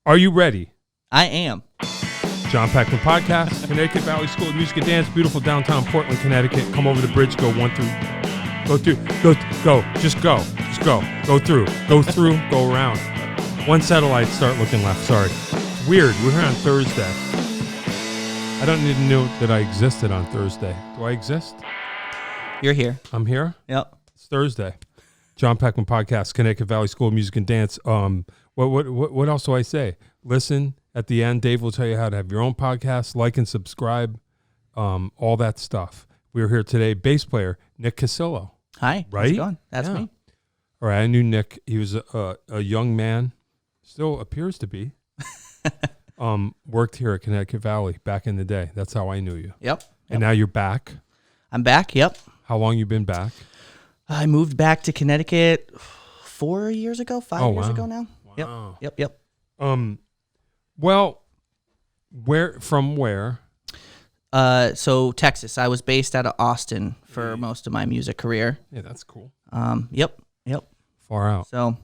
Are you ready? I am. John Peckman Podcast, Connecticut Valley School of Music and Dance, beautiful downtown Portland, Connecticut. Come over the bridge, go through, go around. One satellite, start looking left. Sorry. It's weird. We're here on Thursday. I don't even know that I existed on Thursday. Do I exist? You're here. I'm here? Yep. It's Thursday. John Peckman Podcast, Connecticut Valley School of Music and Dance. What else do I say? Listen at the end. Dave will tell you how to have your own podcast, like and subscribe, all that stuff. We're here today. Bass player Nick Casillo. Hi. Right? How's it going? That's me. All right. I knew Nick. He was a young man. Still appears to be. Worked here at Connecticut Valley back in the day. That's how I knew you. Yep. And now you're back. I'm back. Yep. How long you been back? I moved back to Connecticut 4 years ago, 5 years ago now. Wow. Yep. Well, where? So Texas. I was based out of Austin for most of my music career. Yeah, that's cool. Yep. Far out. So,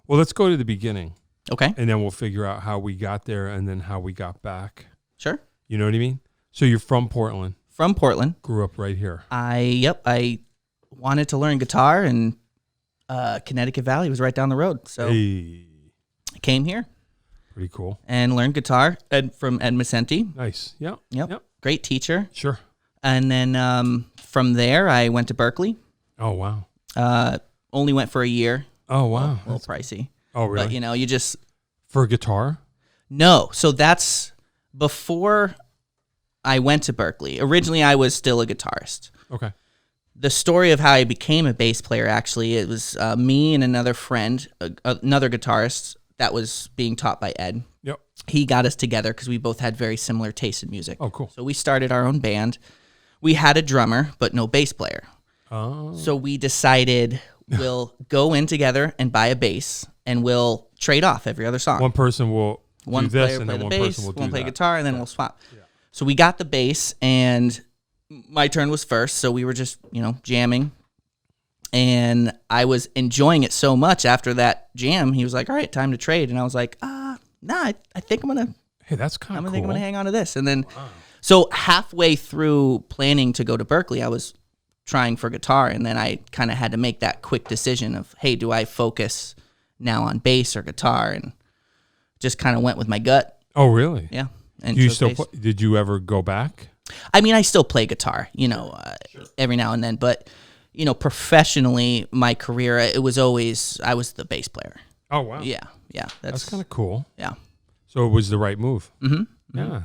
well, let's go to the beginning. okay. And then we'll figure out how we got there and then how we got back. Sure. You know what I mean? So you're from Portland. From Portland. Grew up right here. I wanted to learn guitar, and Connecticut Valley was right down the road. So Hey. I came here Pretty cool. and learned guitar from Ed Macenti. Nice. Yeah. Yep. Great teacher. Sure. And then from there, I went to Berkeley. Oh, wow. Only went for a year. Oh, wow. A little pricey. Oh, really? But, you just... For guitar? No. So that's before I went to Berkeley. Originally, I was still a guitarist. Okay. The story of how I became a bass player, actually, it was me and another friend, another guitarist that was being taught by Ed. Yep. He got us together because we both had very similar tastes in music. Oh, cool. So we started our own band. We had a drummer, but no bass player. Oh. So we decided we'll go in together and buy a bass, and we'll trade off every other song. One person will One do this, player and play then the one bass, person will do one play that. guitar, and then we'll swap. Yeah. So we got the bass, and my turn was first, so we were just, jamming. And I was enjoying it so much after that jam, he was like, all right, time to trade. And I was like, I think I'm going to... Hey, that's kind of cool. I'm going to hang on to this. And then, so halfway through planning to go to Berkeley, I was trying for guitar, and then I kind of had to make that quick decision of, hey, do I focus now on bass or guitar? And just kind of went with my gut. Oh, really? Yeah. And Do you chose still bass. did you ever go back? I mean, I still play guitar, every now and then, but professionally, my career, it was always, I was the bass player. Oh, wow. Yeah. That's kind of cool. Yeah. So it was the right move. Mm-hmm. Yeah.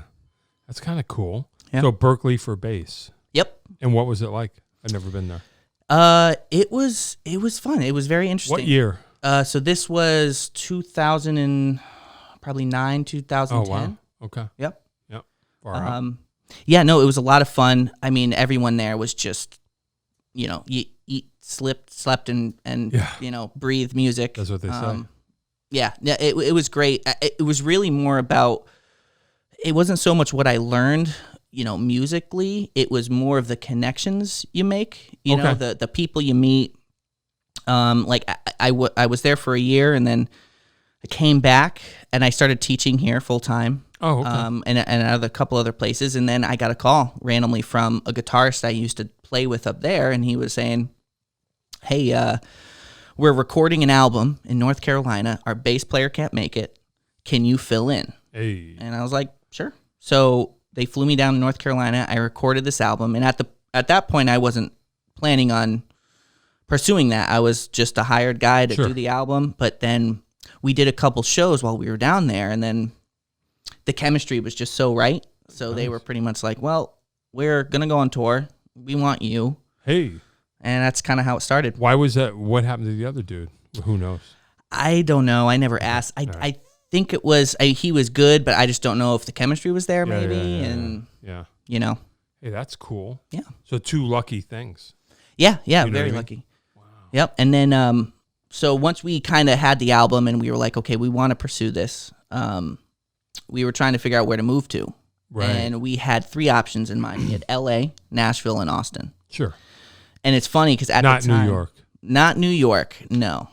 That's kind of cool. Yeah. So Berkeley for bass. Yep. And what was it like? I've never been there. It was fun. It was very interesting. What year? So this was 2009, 2010. Oh, wow. Okay. Yep. Far out. Yeah, no, it was a lot of fun. I mean, everyone there was just, you eat, slept, and breathe music. That's what they say. Yeah, it was great. It was really more about, it wasn't so much what I learned, musically. It was more of the connections you make, the people you meet. I was there for a year, and then I came back and I started teaching here full time. Oh, okay. And at a couple other places. And then I got a call randomly from a guitarist I used to play with up there. And he was saying, hey, we're recording an album in North Carolina. Our bass player can't make it. Can you fill in? Hey. And I was like, sure. So they flew me down to North Carolina. I recorded this album. And at that point, I wasn't planning on pursuing that. I was just a hired guy to do the album. But then we did a couple shows while we were down there. And then the chemistry was just so right. So they were pretty much like, well, we're going to go on tour. We want you. Hey. And that's kind of how it started. Why was that? What happened to the other dude? Who knows? I don't know. I never asked. I think it was, he was good, but I just don't know if the chemistry was there maybe. Yeah. Hey, that's cool. Yeah. So two lucky things. Yeah. You know Very what I mean? lucky. Wow. Yep. And then, so once we kind of had the album and we were like, okay, we want to pursue this. We were trying to figure out where to move to. Right. And we had three options in mind. We had LA, Nashville, and Austin. Sure. And it's funny because at the time... Not New York. Not New York, no.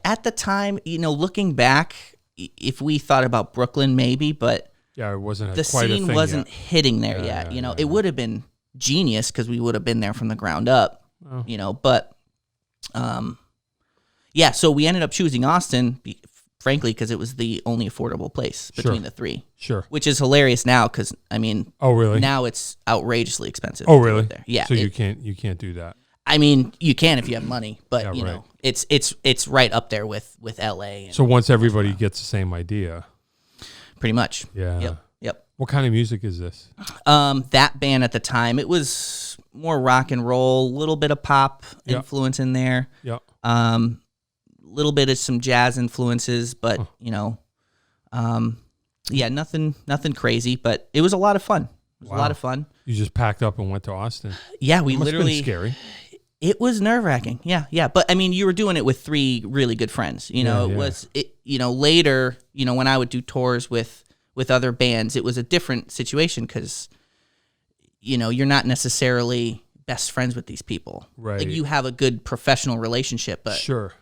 At the time, looking back, if we thought about Brooklyn, maybe, but yeah, it wasn't the quite scene a thing wasn't yet. hitting there yet. It would have been genius because we would have been there from the ground up. Oh. But yeah. So we ended up choosing Austin, frankly, because it was the only affordable place between the three. Sure. Which is hilarious now because Oh, really? now it's outrageously expensive. Oh, really? There. Yeah. So you can't do that. I mean, you can if you have money, but Yeah, right. it's right up there with LA. So once everybody gets the same idea, pretty much. yeah. Yep. What kind of music is this? That band at the time, it was more rock and roll, a little bit of pop influence in there. Yeah. Little bit of some jazz influences, but nothing crazy. But it was a lot of fun. It was a lot of fun. You just packed up and went to Austin. Yeah, we It must have literally. been scary. It was nerve-wracking. Yeah. But I mean, you were doing it with three really good friends. Later, when I would do tours with other bands, it was a different situation because, you're not necessarily best friends with these people. Right. Like you have a good professional relationship, but Sure.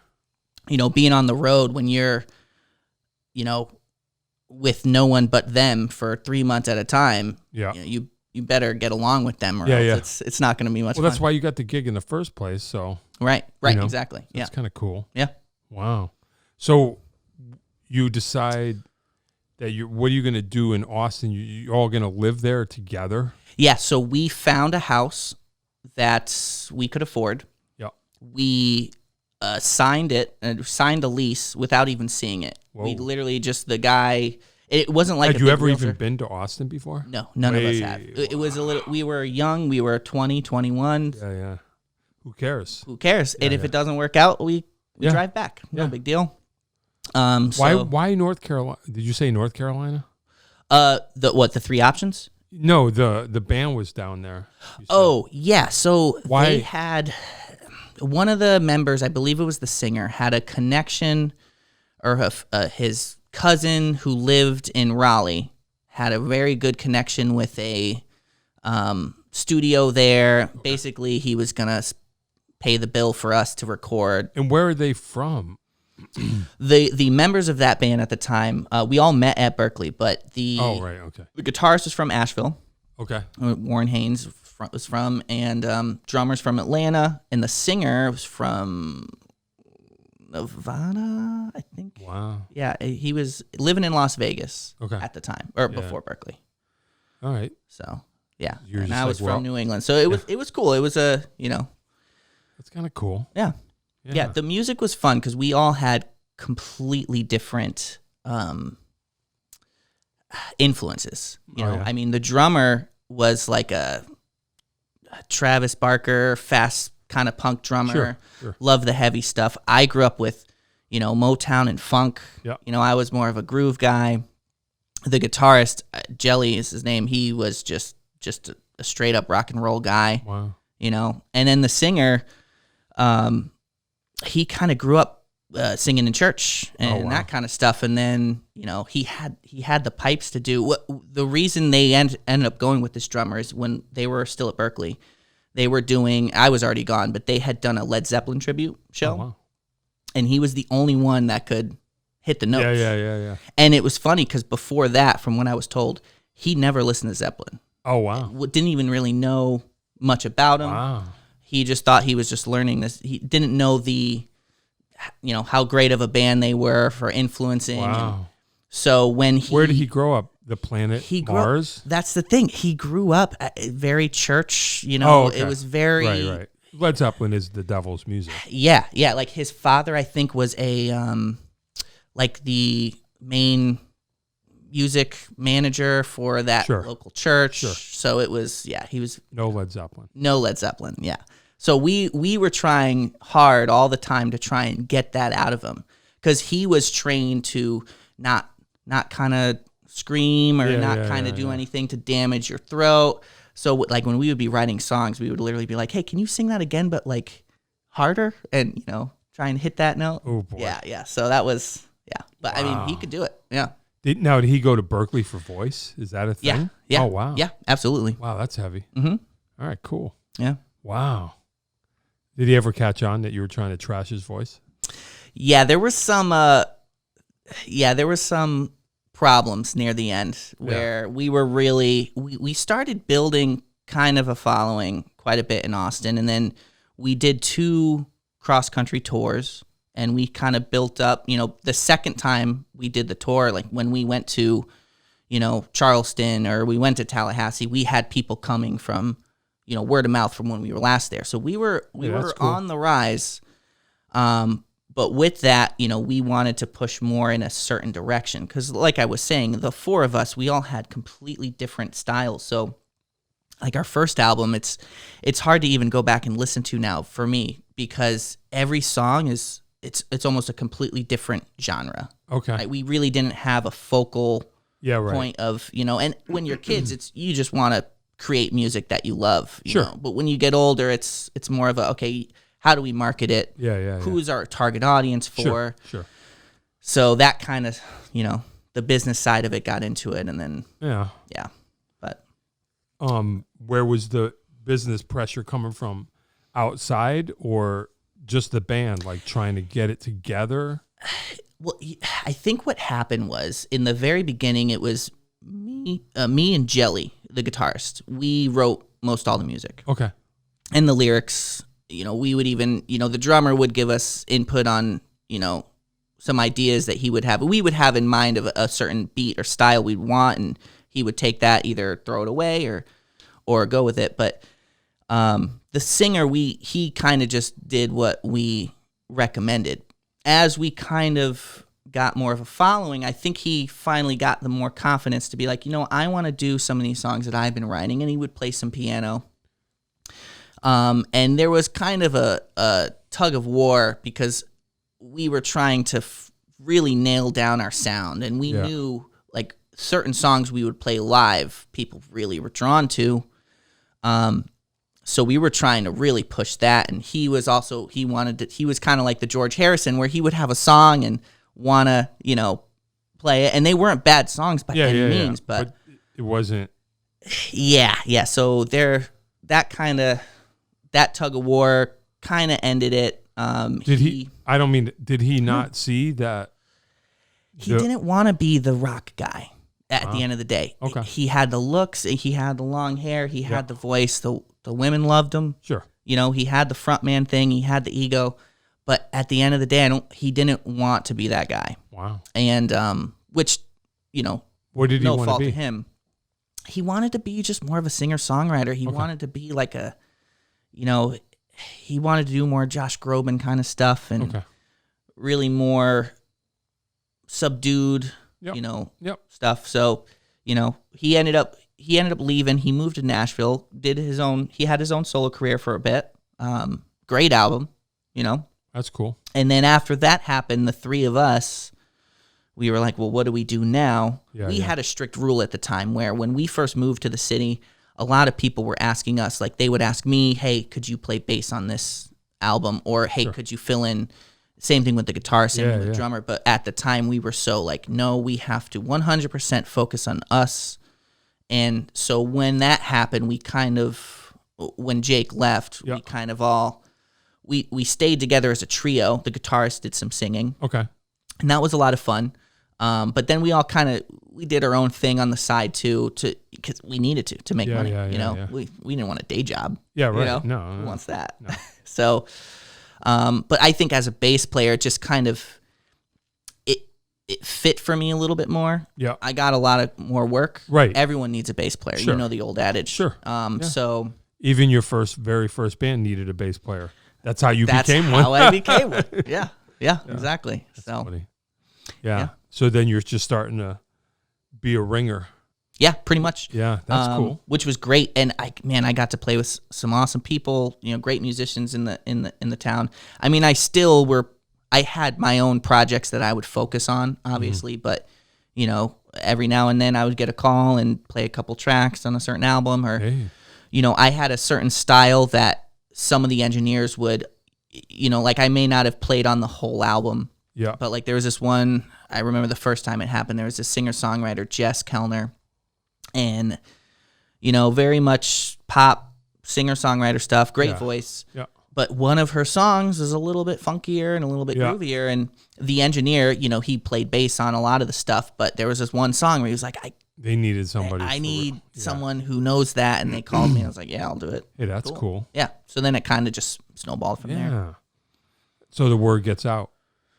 being on the road when you're, with no one but them for 3 months at a time, Yeah. You better get along with them or else it's not going to be much fun. Well, that's why you got the gig in the first place. So Right, exactly. Yeah. That's kind of cool. Yeah. Wow. So you decide that what are you going to do in Austin? You're all going to live there together? Yeah, so we found a house that we could afford. Yeah. We signed a lease without even seeing it. Whoa. We literally just the guy. It wasn't like. Had you ever even been to Austin before? No, none of us have. It was a little. We were young. We were 20, 21. Yeah. Who cares? Who cares? And if it doesn't work out, we drive back. No big deal. Why North Carolina? Did you say North Carolina? The three options? No, the band was down there. Oh, yeah. So Why? they had one of the members, I believe it was the singer, had a connection, or his cousin who lived in Raleigh had a very good connection with a studio there. Okay. Basically, he was going to pay the bill for us to record. And where are they from? The members of that band at the time, we all met at Berkeley, but the guitarist was from Asheville. Okay. Warren Haynes was from, and drummer's from Atlanta, and the singer was from Nevada, I think. Wow. Yeah, he was living in Las Vegas at the time, or before Berkeley. All right. So yeah, and I was from New England, so it was cool. It was That's kind of cool. Yeah. The music was fun because we all had completely different influences. I mean, the drummer was like a Travis Barker, fast kind of punk drummer. Sure. Love the heavy stuff. I grew up with, Motown and funk. Yep. I was more of a groove guy. The guitarist, Jelly is his name. He was just a straight up rock and roll guy. Wow. And then the singer, he kind of grew up singing in church and that kind of stuff. And then, he had the pipes to do the reason they ended up going with this drummer is when they were still at Berkeley, they were doing, I was already gone, but they had done a Led Zeppelin tribute show. Oh, wow. And he was the only one that could hit the notes. Yeah. And it was funny because before that, from what I was told, he never listened to Zeppelin. Oh, wow. Didn't even really know much about him. Wow. He just thought he was just learning this. He didn't know how great of a band they were for influencing. Wow. So where did he grow up? The planet Mars? That's the thing. He grew up at very church, It was very... Right. Led Zeppelin is the devil's music. Yeah. Like his father, I think, was a like the main music manager for that local church. Sure. So it was, he was... No Led Zeppelin. No Led Zeppelin, yeah. So we were trying hard all the time to try and get that out of him because he was trained to not kind of scream or kind of do anything to damage your throat. So like when we would be writing songs, we would literally be like, "Hey, can you sing that again, but like harder?" And try and hit that note. Oh boy. Yeah. So that was But I mean, he could do it. Yeah. Did he go to Berkeley for voice? Is that a thing? Yeah. Oh wow. Yeah, absolutely. Wow, that's heavy. Mm-hmm. All right, cool. Yeah. Wow. Did he ever catch on that you were trying to trash his voice? Yeah, there was some Yeah, there was some problems near the end where we were really we started building kind of a following quite a bit in Austin, and then we did 2 cross-country tours, and we kind of built up, the second time we did the tour, like when we went to, Charleston or we went to Tallahassee, we had people coming from, word of mouth from when we were last there. So we were cool. On the rise. But with that, we wanted to push more in a certain direction. Because like I was saying, the 4 of us, we all had completely different styles. So like our first album, it's hard to even go back and listen to now for me, because every song it's almost a completely different genre. Okay. Right? We really didn't have a focal point of, and when you're kids, you just want to create music that you love. You know? But when you get older, it's more of a, okay, how do we market it? Who's our target audience for? Sure. So that kind of, the business side of it got into it, and then But where was the business pressure coming from? Outside or just the band, like trying to get it together? Well, I think what happened was in the very beginning, it was me and Jelly, the guitarist. We wrote most all the music. Okay. And the lyrics, we would even, the drummer would give us input on, some ideas that he would have. We would have in mind of a certain beat or style we'd want, and he would take that, either throw it away or go with it. But the singer, he kind of just did what we recommended. As we kind of got more of a following, I think he finally got the more confidence to be like, I want to do some of these songs that I've been writing, and he would play some piano. And there was kind of a tug of war, because we were trying to really nail down our sound, and we knew like certain songs we would play live, people really were drawn to. So we were trying to really push that, and he was kind of like the George Harrison, where he would have a song and want to, play it, and they weren't bad songs by any means, but it wasn't. Yeah. So that tug of war kind of ended it. Did he not see that? He didn't want to be the rock guy at the end of the day. Okay. He had the looks, he had the long hair, he had the voice, the women loved him. Sure. He had the front man thing, he had the ego, but at the end of the day, he didn't want to be that guy. Wow. And which, what did he want fault to be? To him. He wanted to be just more of a singer-songwriter. He wanted to be like a, he wanted to do more Josh Groban kind of stuff, and really more subdued, stuff. So, he ended up leaving. He moved to Nashville, he had his own solo career for a bit. Great album, That's cool. And then after that happened, the 3 of us, we were like, well, what do we do now? We had a strict rule at the time where when we first moved to the city, a lot of people were asking us, like they would ask me, hey, could you play bass on this album? Or, hey, could you fill in? Same thing with the guitar, same thing with the drummer. But at the time, we were so like, no, we have to 100% focus on us. And so when that happened, when Jake left, we kind of all, we stayed together as a trio. The guitarist did some singing. Okay. And that was a lot of fun. But then we all we did our own thing on the side too, because we needed to make money. We didn't want a day job. Yeah, right. No, who wants that? No. So, but I think as a bass player, it just kind of it fit for me a little bit more. Yeah, I got a lot of more work. Right. Everyone needs a bass player. Sure. You know the old adage. Sure. So even your very first band needed a bass player. That's how you became one. That's how I became one. Yeah, exactly. That's so funny. Yeah. So then you're just starting to be a ringer. Yeah, pretty much. Yeah, that's cool. Which was great, and I got to play with some awesome people. Great musicians in the town. I mean, I had my own projects that I would focus on, obviously, but every now and then I would get a call and play a couple tracks on a certain album, or I had a certain style that some of the engineers would, like I may not have played on the whole album. Yeah. But like there was this one, I remember the first time it happened, there was this singer-songwriter, Jess Kellner, and, very much pop singer-songwriter stuff, great voice. Yeah. but one of her songs is a little bit funkier and a little bit groovier. And the engineer, he played bass on a lot of the stuff, but there was this one song where he was like, they needed somebody. I need someone who knows that. And they called me. I was like, yeah, I'll do it. Hey, that's cool. Yeah. So then it kind of just snowballed from there. Yeah. So the word gets out.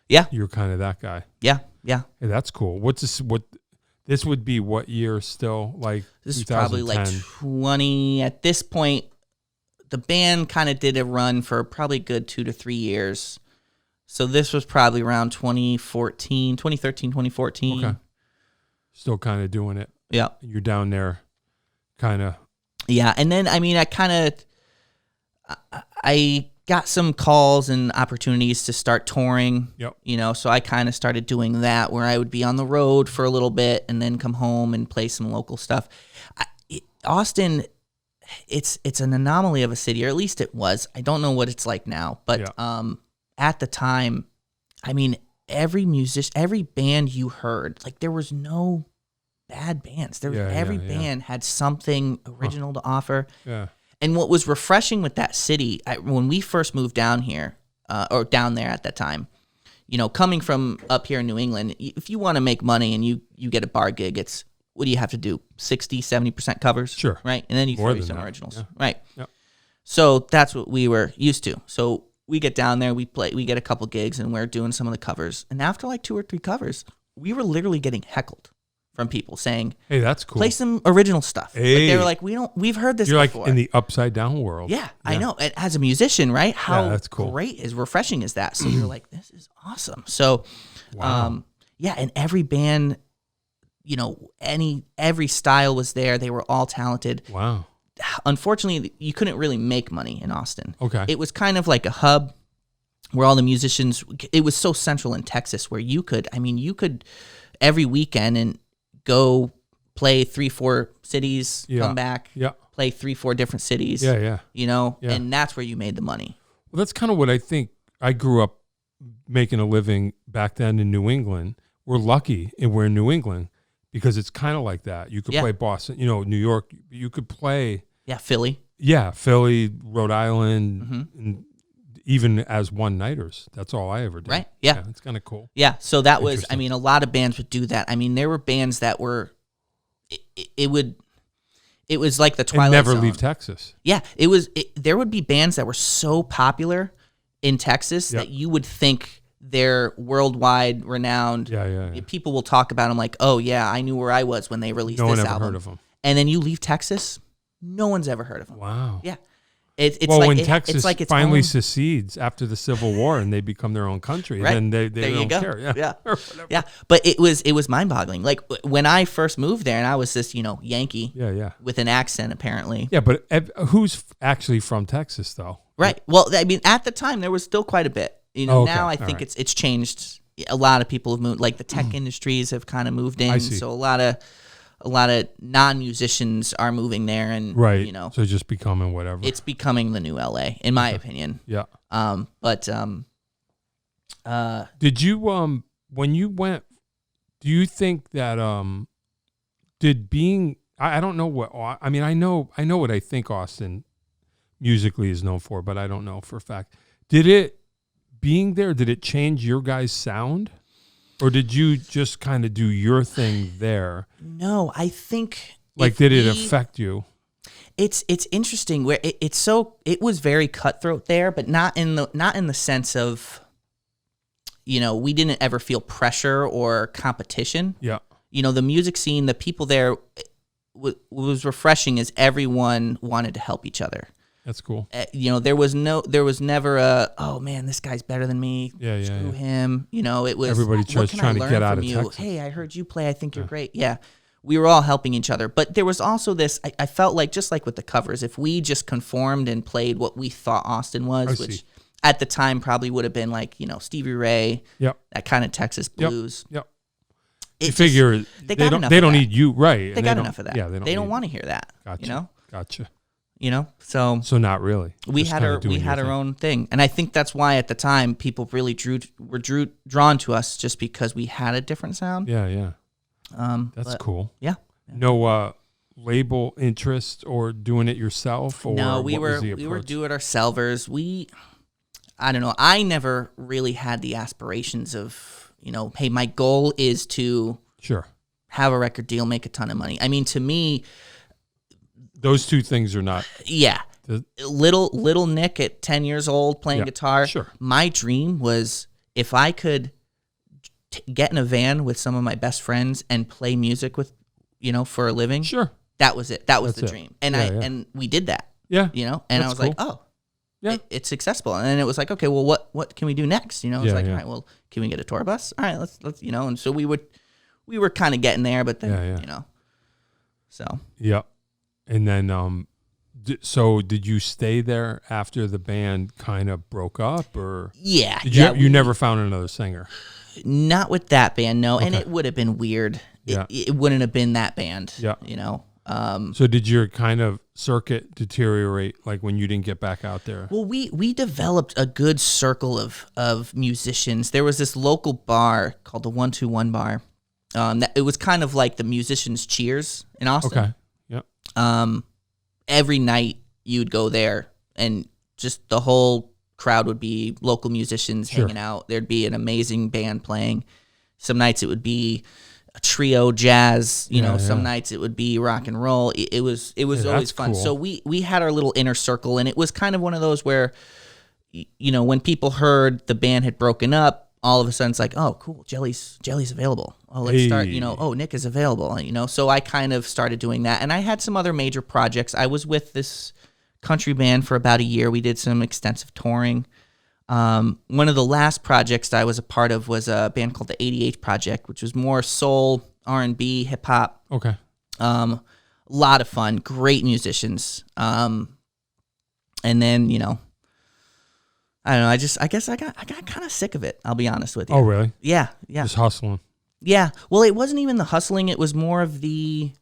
Yeah. You're kind of that guy. Yeah. Yeah. Hey, that's cool. This would be what year still? Like this is probably like 20 at this point. The band kind of did a run for probably a good 2 to 3 years. So this was probably around 2013, 2014. Okay. Still kind of doing it. Yeah. You're down there kind of. Yeah. And then, I got some calls and opportunities to start touring. Yep. So I kind of started doing that where I would be on the road for a little bit and then come home and play some local stuff. Austin, it's an anomaly of a city, or at least it was. I don't know what it's like now, but at the time, every musician, every band you heard, like there was no bad bands. Every band had something original to offer. Yeah. And what was refreshing with that city, when we first moved down here, or down there at that time, coming from up here in New England, if you want to make money and you get a bar gig, it's, what do you have to do? 60, 70% covers? Sure. Right? And then you throw some originals. Yeah. Right. Yep. So that's what we were used to. So we get down there, we get a couple gigs, and we're doing some of the covers. And after like 2 or 3 covers, we were literally getting heckled from people saying, "Hey, that's cool. Play some original stuff." Hey. Like they were like, we've heard this You're before. like in the upside down world. Yeah, I know. And as a musician, right? How that's cool. Great, as refreshing as that. So you're like, this is awesome. So, wow. And every band, every style was there. They were all talented. Wow. Unfortunately, you couldn't really make money in Austin. Okay. It was kind of like a hub where all the musicians, it was so central in Texas where you could every weekend and go play 3-4 cities, come back, play 3-4 different cities. Yeah. And that's where you made the money. Well, that's kind of what I think. I grew up making a living back then in New England. We're lucky and we're in New England because it's kind of like that. You could play Boston, New York. You could play. Yeah, Philly. Yeah, Philly, Rhode Island, and even as one-nighters. That's all I ever did. Right, yeah. It's kind of cool. Yeah, so that was, a lot of bands would do that. There were bands that were, it was like the Twilight and never Zone. Leave Texas. Yeah, there would be bands that were so popular in Texas that you would think they're worldwide renowned. Yeah. People will talk about them like, oh yeah, I knew where I was when they released this album. No one ever heard of them. And then you leave Texas, no one's ever heard of them. Wow. Yeah. It's when Texas finally secedes after the Civil War and they become their own country, then they don't care. Yeah. But it was mind-boggling. Like when I first moved there, and I was this Yankee, with an accent apparently. Yeah, but who's actually from Texas though? Right. Well, at the time there was still quite a bit. Now I think it's changed. A lot of people have moved. Like the tech industries have kind of moved in, so a lot of non-musicians are moving there, and so just becoming whatever. It's becoming the new LA, in my opinion. Yeah. Did you when you went? Do you think that did being? I don't know what. I know what I think Austin musically is known for, but I don't know for a fact. Did it change your guys' sound? Or did you just kind of do your thing there? No, I think did it affect you? It's interesting where it was very cutthroat there, but not in the sense of we didn't ever feel pressure or competition. Yeah. The music scene, the people there, was refreshing as everyone wanted to help each other. That's cool. There was never a, oh man, this guy's better than me. Yeah, Screw him. It was everybody trying to get out of Texas. Hey, I heard you play. I think you're great. Yeah. We were all helping each other. But there was also this, I felt like, just like with the covers, if we just conformed and played what we thought Austin was, which at the time probably would have been like, Stevie Ray, that kind of Texas blues. Yep. You figure they don't need you, right? They got enough of that. Yeah, they don't want to hear that. Gotcha. Gotcha. So not really. We had our own thing, and I think that's why at the time people really were drawn to us just because we had a different sound. Yeah. That's cool. Yeah. No label interest or doing it yourself? Or no, we were do it ourselves. I don't know. I never really had the aspirations of, hey, my goal is to have a record deal, make a ton of money. I mean, to me, those two things are not. Yeah. Little Nick at 10 years old playing guitar. Sure. My dream was if I could get in a van with some of my best friends and play music with, for a living. Sure. That was it. That was the dream. And and we did that. Yeah. And that's I was cool. like, oh, yeah, it's successful. And then it was like, okay, well, what can we do next? It's like, all right, well, can we get a tour bus? All right, let's and so we were kind of getting there, but then, so. Yeah. And then, so did you stay there after the band kind of broke up, or? Yeah. You never found another singer? Not with that band, no. Okay. And it would have been weird. Yeah. It wouldn't have been that band. Yeah. So did your kind of circuit deteriorate, like when you didn't get back out there? Well, we developed a good circle of musicians. There was this local bar called the 121 Bar. It was kind of like the musicians' Cheers in Austin. Okay. Yep. Every night you'd go there, and just the whole crowd would be local musicians hanging out. There'd be an amazing band playing. Some nights it would be a trio jazz, some nights it would be rock and roll. It was always fun. Cool. So we had our little inner circle, and it was kind of one of those where, when people heard the band had broken up, all of a sudden it's like, oh, cool, Jelly's available. Oh, let's start, oh, Nick is available, So I kind of started doing that, and I had some other major projects. I was with this country band for about a year. We did some extensive touring. One of the last projects I was a part of was a band called the 88 Project, which was more soul, R&B, hip hop. Okay. A lot of fun, great musicians. And then, I don't know. I guess I got kind of sick of it. I'll be honest with you. Oh, really? Yeah. Just hustling. Yeah. Well, it wasn't even the hustling. It was more of it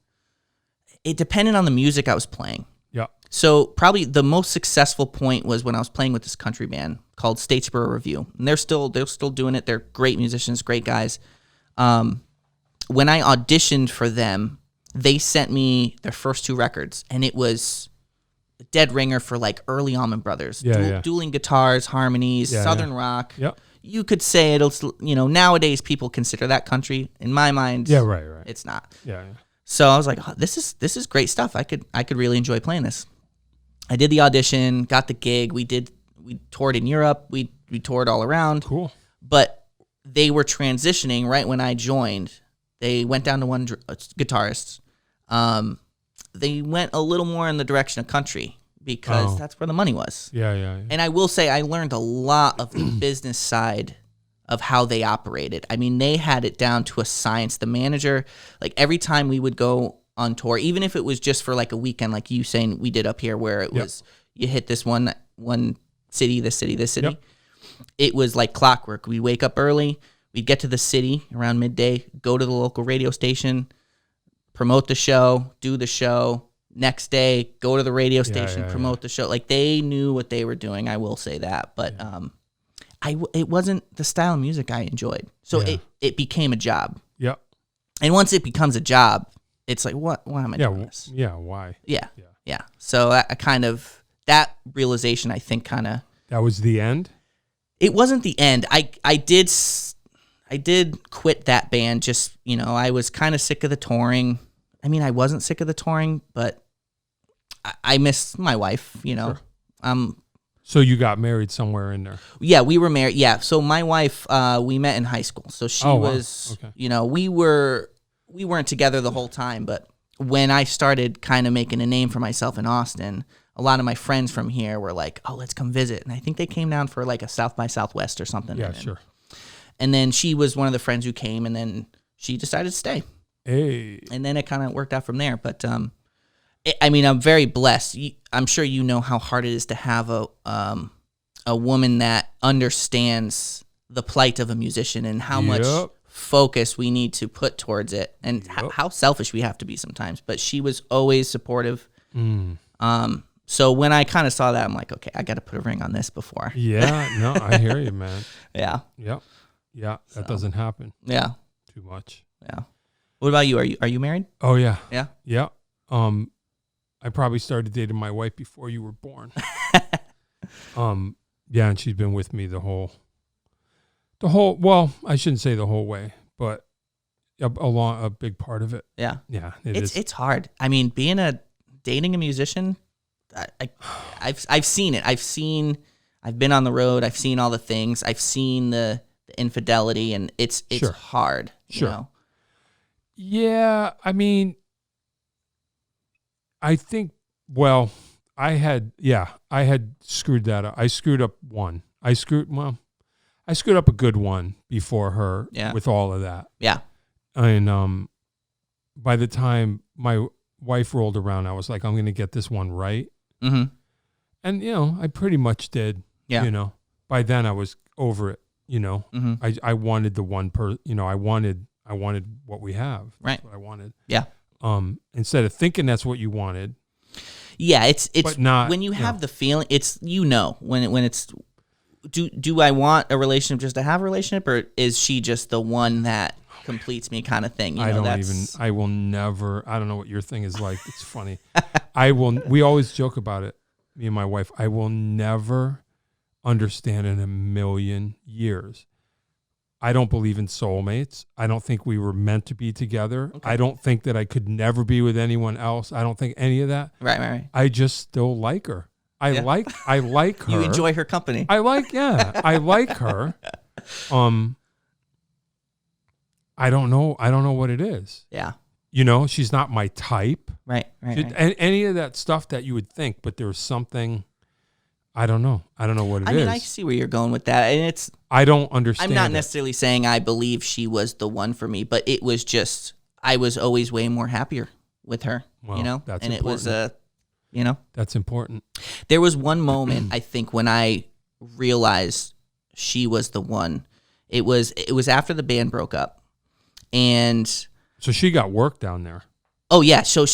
depended on the music I was playing. Yeah. So probably the most successful point was when I was playing with this country band called Statesboro Review. And they're still doing it. They're great musicians, great guys. When I auditioned for them, they sent me their first two records, and it was a dead ringer for like early Allman Brothers. Dueling guitars, harmonies, southern rock. Yep. You could say it'll, nowadays people consider that country. In my mind, right. It's not. Yeah. So I was like, oh, this is great stuff. I could really enjoy playing this. I did the audition, got the gig. We toured in Europe. We toured all around. Cool. But they were transitioning right when I joined. They went down to one guitarist. They went a little more in the direction of country because that's where the money was. Yeah. And I will say I learned a lot of the business side of how they operated. I mean, they had it down to a science. The manager, like every time we would go on tour, even if it was just for like a weekend, like you saying we did up here, where it was you hit this one city, this city. Yep. It was like clockwork. We'd wake up early, we'd get to the city around midday, go to the local radio station, promote the show, do the show. Next day, go to the radio station, promote the show. Like they knew what they were doing. I will say that, but it wasn't the style of music I enjoyed. So it became a job. Yep. And once it becomes a job, it's like, why am I doing this? Yeah, why? Yeah. So I kind of, that realization, I think that was the end? It wasn't the end. I did quit that band. Just, I was kind of sick of the touring. I mean, I wasn't sick of the touring, but I missed my wife, Sure. So you got married somewhere in there? Yeah, we were married. Yeah. So my wife, we met in high school. So she was, we weren't together the whole time, but when I started kind of making a name for myself in Austin, a lot of my friends from here were like, oh, let's come visit. And I think they came down for like a South by Southwest or something. Yeah, sure. And then she was one of the friends who came, and then she decided to stay. Hey. And then it kind of worked out from there. But I'm very blessed. I'm sure you know how hard it is to have a woman that understands the plight of a musician and how much focus we need to put towards it, and how selfish we have to be sometimes. But she was always supportive. So when I kind of saw that, I'm like, okay, I got to put a ring on this before. Yeah, no, I hear you, man. Yeah. That doesn't happen. Yeah. Too much. Yeah. What about you? Are you married? Oh yeah. Yeah. Yeah. I probably started dating my wife before you were born. Yeah, and she's been with me the whole, well, I shouldn't say the whole way, but a big part of it. Yeah. Yeah. It's hard. I mean, dating a musician, I've seen it. I've been on the road. I've seen all the things. I've seen the infidelity, and it's Sure. hard. Sure. You know? Yeah. I mean, I think, well, I had screwed that up. I screwed up one. I screwed up a good one before her with all of that. Yeah. And by the time my wife rolled around, I was like, I'm going to get this one right. Mm-hmm. And, I pretty much did. Yeah. By then I was over it. Mm-hmm. I wanted the one I wanted what we have. Right. That's what I wanted. Yeah. Instead of thinking that's what you wanted. Yeah, it's but not, when you have the feeling, it's when it's do I want a relationship just to have a relationship, or is she just the one that completes me kind of thing? I will never, I don't know what your thing is like. It's funny. We always joke about it, me and my wife. I will never understand in a million years. I don't believe in soulmates. I don't think we were meant to be together. Okay. I don't think that I could never be with anyone else. I don't think any of that. Right. I just still like her. I like her. You enjoy her company. I like her. I don't know what it is. Yeah. She's not my type. Right. Any of that stuff that you would think, but there's something, I don't know what it is. I mean, I see where you're going with that. And I don't understand. I'm not necessarily saying I believe she was the one for me, but it was just, I was always way more happier with her, Well, that's and important. It was, That's important. There was one moment, I think, when I realized she was the one. It was after the band broke up. And so she got work down there. Oh yeah, so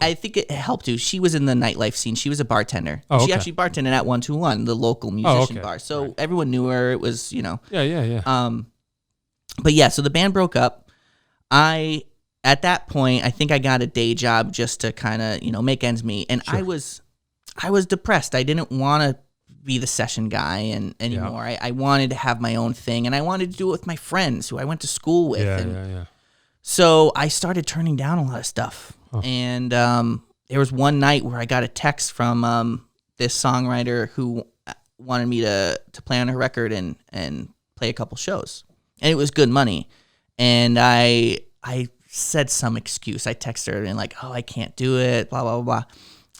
I think it helped too. She was in the nightlife scene. She was a bartender. Oh, okay. She actually bartended at 121, the local musician bar. So everyone knew her. It was, Yeah. But yeah, so the band broke up. At that point, I think I got a day job just to kind of, make ends meet. And sure. I was depressed. I didn't want to be the session guy anymore. Yeah. I wanted to have my own thing, and I wanted to do it with my friends who I went to school with. Yeah. So I started turning down a lot of stuff. Huh. And there was one night where I got a text from this songwriter who wanted me to play on her record and play a couple shows. And it was good money. And I said some excuse. I texted her and I can't do it, blah, blah, blah.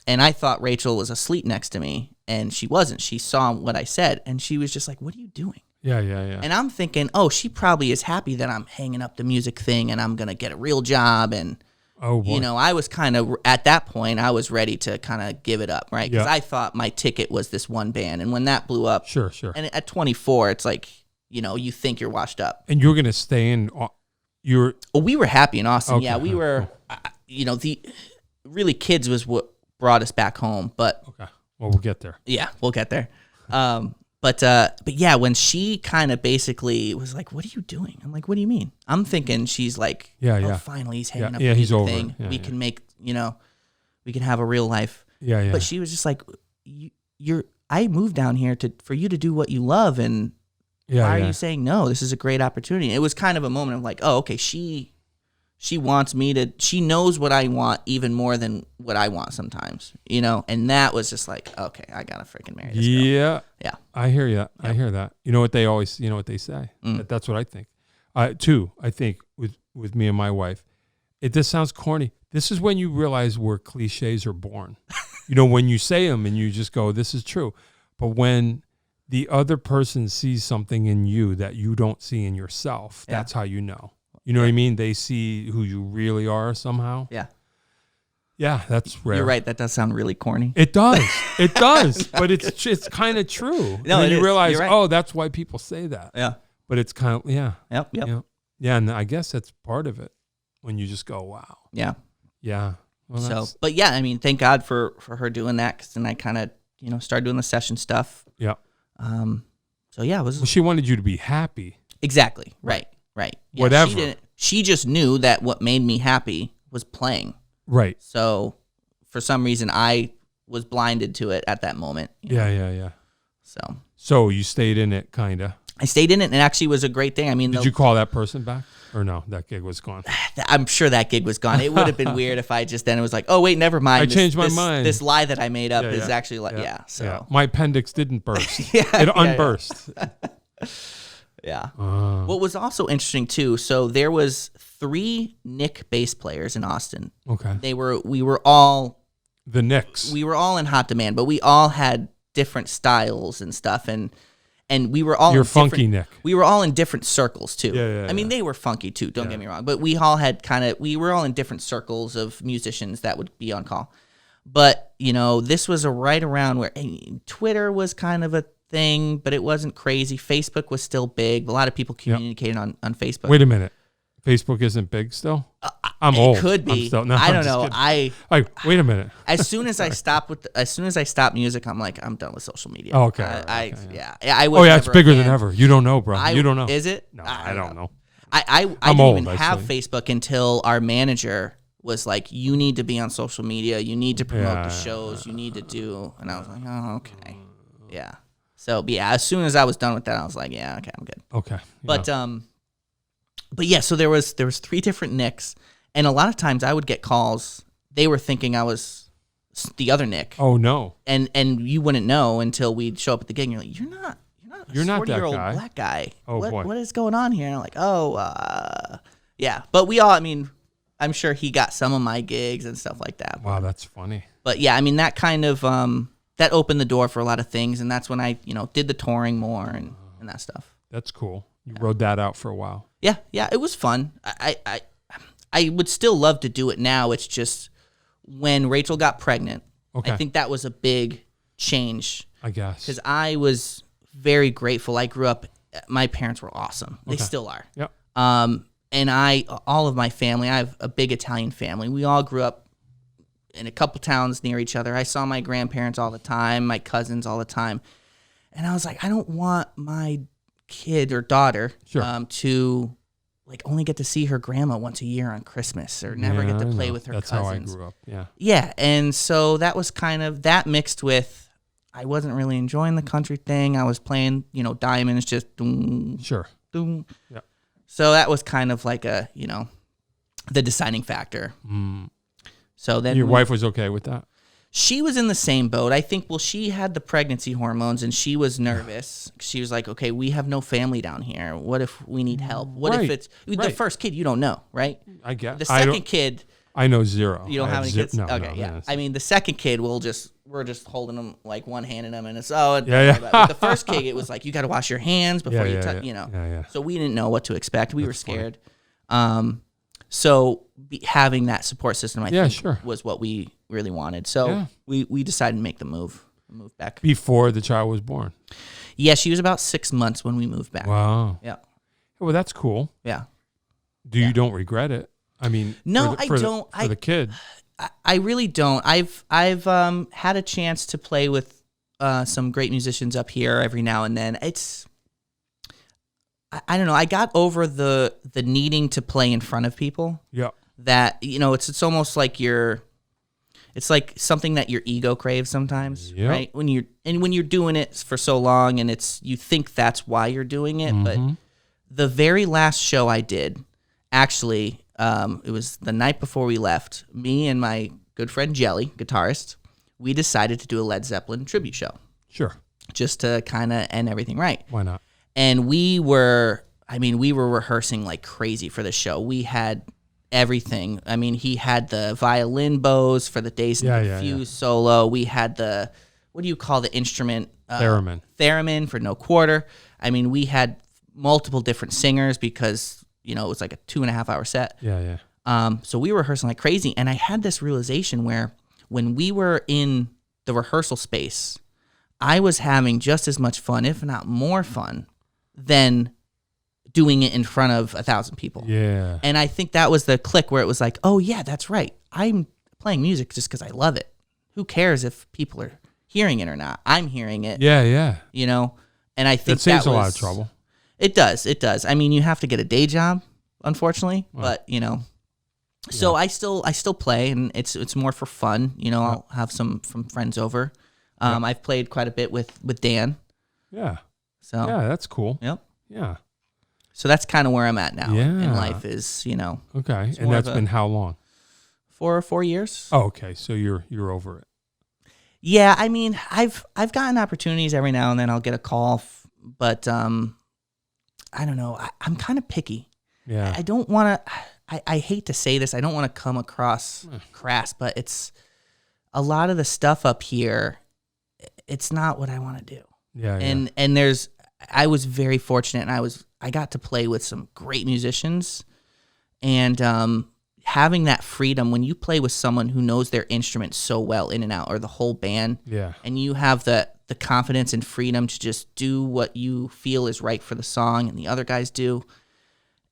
And I thought Rachel was asleep next to me, and she wasn't. She saw what I said, and she was just like, what are you doing? Yeah. And I'm thinking, she probably is happy that I'm hanging up the music thing and I'm going to get a real job. And, I was kind of, at that point, I was ready to kind of give it up, right? Because I thought my ticket was this one band. And when that blew up, sure. And at 24, it's like, you think you're washed up. And you're going to stay in, we were happy in Austin. Okay. Yeah, we were, really Kids was what brought us back home. But okay, well, we'll get there. Yeah, we'll get there. But yeah, when she kind of basically was like, "What are you doing?" I'm like, "What do you mean?" I'm thinking she's like, "Oh, finally he's hanging up the he's over. thing. We can make, we can have a real life." Yeah. But she was just like, I moved down here for you to do what you love, and why are you saying no? This is a great opportunity. And it was kind of a moment of like, oh, okay, she wants me to. She knows what I want even more than what I want sometimes, And that was just like, okay, I gotta freaking marry this girl. Yeah. I hear you. Yeah. I hear that. You know what they always, what they say. That's what I think. Too. I think with me and my wife, this sounds corny. This is when you realize where cliches are born. When you say them and you just go, this is true. But when the other person sees something in you that you don't see in yourself, that's how you know. You know what I mean? They see who you really are somehow. Yeah. Yeah, that's rare. You're right. That does sound really corny. It does. It does. But it's kind of true. No, and you realize, right. That's why people say that. Yeah. But it's kind of, Yep. Yeah, and I guess that's part of it when you just go, wow. Yeah. Yeah. Well, but yeah, I mean, thank God for her doing that, because then I kind of, started doing the session stuff. Yeah. So yeah, it was. Well, she wanted you to be happy. Exactly. Right. Yeah, whatever. She just knew that what made me happy was playing. Right. So for some reason I was blinded to it at that moment. Yeah. So you stayed in it, kind of. I stayed in it, and it actually was a great thing. I mean, did you call that person back? Or no, that gig was gone? I'm sure that gig was gone. It would have been weird if I just then it was like, oh, wait, never mind. I changed my mind. This lie that I made up is actually like, so. My appendix didn't burst. It unburst. Yeah. What was also interesting, too, so there was 3 Nick bass players in Austin. Okay. We were all... The Knicks. We were all in hot demand, but we all had different styles and stuff, and we were all You're funky, Nick. We were all in different circles too. I mean, they were funky too. Don't get me wrong, but we all had we were all in different circles of musicians that would be on call. But this was right around where Twitter was kind of a thing, but it wasn't crazy. Facebook was still big. A lot of people communicated on Facebook. Wait a minute, Facebook isn't big still? I'm old. It could be. I don't know. Wait a minute. As soon as I stopped music, I'm like, I'm done with social media. Oh, okay. I was. It's bigger than ever. You don't know, bro. You don't know. Is it? No, I don't know. I didn't even have Facebook until our manager was like, you need to be on social media. You need to promote the shows. You need to do. And I was like, oh, okay. Yeah. So, as soon as I was done with that, I was like, yeah, okay, I'm good. Okay. But yeah, so there was 3 different Nicks. And a lot of times I would get calls. They were thinking I was the other Nick. Oh no! And you wouldn't know until we'd show up at the gig. And you're like, you're not a 40-year-old black guy. Oh boy, what is going on here? And I'm like, yeah. But we all. I mean, I'm sure he got some of my gigs and stuff like that. Wow, that's funny. But yeah, I mean that kind of that opened the door for a lot of things, and that's when I did the touring more and that stuff. That's cool. You rode that out for a while. Yeah, it was fun. I would still love to do it now. It's just when Rachel got pregnant, I think that was a big change. I guess. Because I was very grateful. I grew up, my parents were awesome. They still are. Yep. And all of my family, I have a big Italian family. We all grew up in a couple towns near each other. I saw my grandparents all the time, my cousins all the time. And I was like, I don't want my kid or daughter to only get to see her grandma once a year on Christmas or never get to play with her cousins. That's how I grew up, yeah. Yeah, and so that was kind of, that mixed with, I wasn't really enjoying the country thing. I was playing, diamonds, just doom. Sure. Doom. Yeah. So that was kind of like a, the deciding factor. So then your wife was okay with that? She was in the same boat. I think, she had the pregnancy hormones and she was nervous. She was like, okay, we have no family down here. What if we need help? What if it's the first kid you don't know, right? I guess. The second kid. I know 0. You don't have any kids? No, okay, yeah. No. I mean, the second kid, we're just holding them like one hand in them and it's, But the first kid, it was like, you got to wash your hands before you touch, Yeah. So we didn't know what to expect. We were scared. So having that support system, I think, was what we really wanted. So we decided to make the move back. Before the child was born? Yeah, she was about 6 months when we moved back. Wow. Yeah. Well, that's cool. Yeah. You don't regret it? I mean, no, I don't. For the kid, I really don't. I've had a chance to play with some great musicians up here every now and then. I don't know. I got over the needing to play in front of people. Yeah. That it's almost like it's like something that your ego craves sometimes, right? When you're doing it for so long, and you think that's why you're doing it, but the very last show I did, actually, it was the night before we left. Me and my good friend Jelly, guitarist, we decided to do a Led Zeppelin tribute show. Sure. Just to kind of end everything right. Why not? And we were rehearsing like crazy for the show. We had everything. I mean, he had the violin bows for the Days and Confused solo. We had the, what do you call the instrument? Theremin. Theremin for No Quarter. I mean, we had multiple different singers because, it was like a 2.5 hour set. Yeah. So we were rehearsing like crazy. And I had this realization where when we were in the rehearsal space, I was having just as much fun, if not more fun, than doing it in front of 1,000 people. Yeah. And I think that was the click where it was like, oh yeah, that's right. I'm playing music just because I love it. Who cares if people are hearing it or not? I'm hearing it. Yeah. And I think that saves a lot of trouble. It does. I mean, you have to get a day job, unfortunately, but So I still play, and it's more for fun. I'll have some from friends over. I've played quite a bit with Dan. Yeah. So yeah, that's cool. Yep. Yeah. So that's kind of where I'm at now in life. Is Okay, and that's been how long? 4 years. Oh, okay. So you're over it. Yeah, I mean, I've gotten opportunities every now and then. I'll get a call, but I don't know. I'm kind of picky. Yeah. I don't want to. I hate to say this. I don't want to come across crass, but it's a lot of the stuff up here. It's not what I want to do. Yeah. And I was very fortunate, and I got to play with some great musicians, and having that freedom when you play with someone who knows their instrument so well in and out, or the whole band, and you have the confidence and freedom to just do what you feel is right for the song, and the other guys do,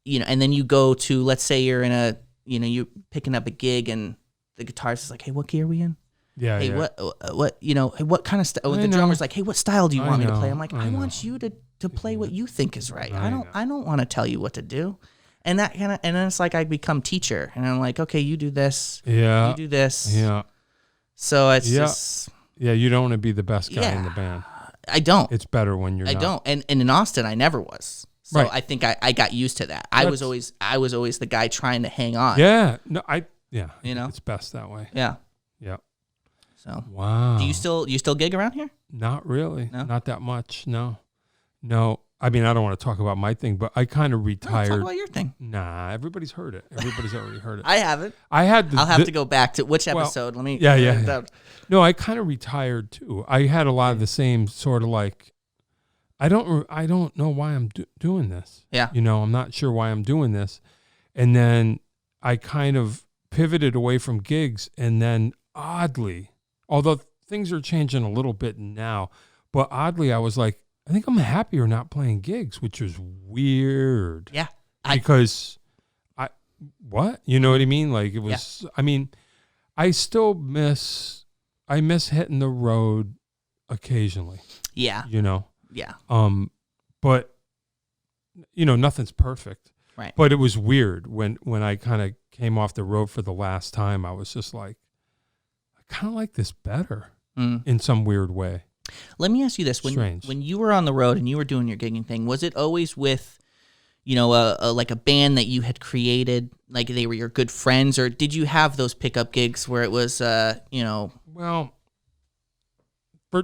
and then you go to, let's say you're in you're picking up a gig, and the guitarist is like, hey, what key are we in? Yeah. Hey, yeah. what kind of style? The drummer's like, hey, what style do you want me to play? I'm like, I want you to play what you think is right. I don't want to tell you what to do. And that and then it's like I become teacher, and I'm like, okay, you do this. Yeah. You do this. Yeah. So it's just. Yeah, you don't want to be the best guy in the band. I don't. It's better when you're not. I don't. And in Austin, I never was. So I think I got used to that. I was always the guy trying to hang on. Yeah. No, yeah. You know? It's best that way. Yeah. Yeah. So wow. Do you still gig around here? Not really. No? Not that much. No. I mean, I don't want to talk about my thing, but I kind of retired. Talk about your thing. Nah, everybody's heard it. Everybody's already heard it. I haven't. I had. I'll have to go back to which episode. Let me. Yeah. No, I kind of retired too. I had a lot of the same sort of like. I don't know why I'm doing this. Yeah. I'm not sure why I'm doing this, and then I kind of pivoted away from gigs, and then oddly, although things are changing a little bit now, but oddly, I was like, I think I'm happier not playing gigs, which is weird. Yeah. Because what? You know what I mean? Like it was, I mean, I still miss hitting the road occasionally. Yeah. Yeah. But nothing's perfect. Right. But it was weird when I kind of came off the road for the last time. I was just like, I kind of like this better in some weird way. Let me ask you this: when you were on the road and you were doing your gigging thing, was it always with, like a band that you had created, like they were your good friends, or did you have those pickup gigs where it was, Well,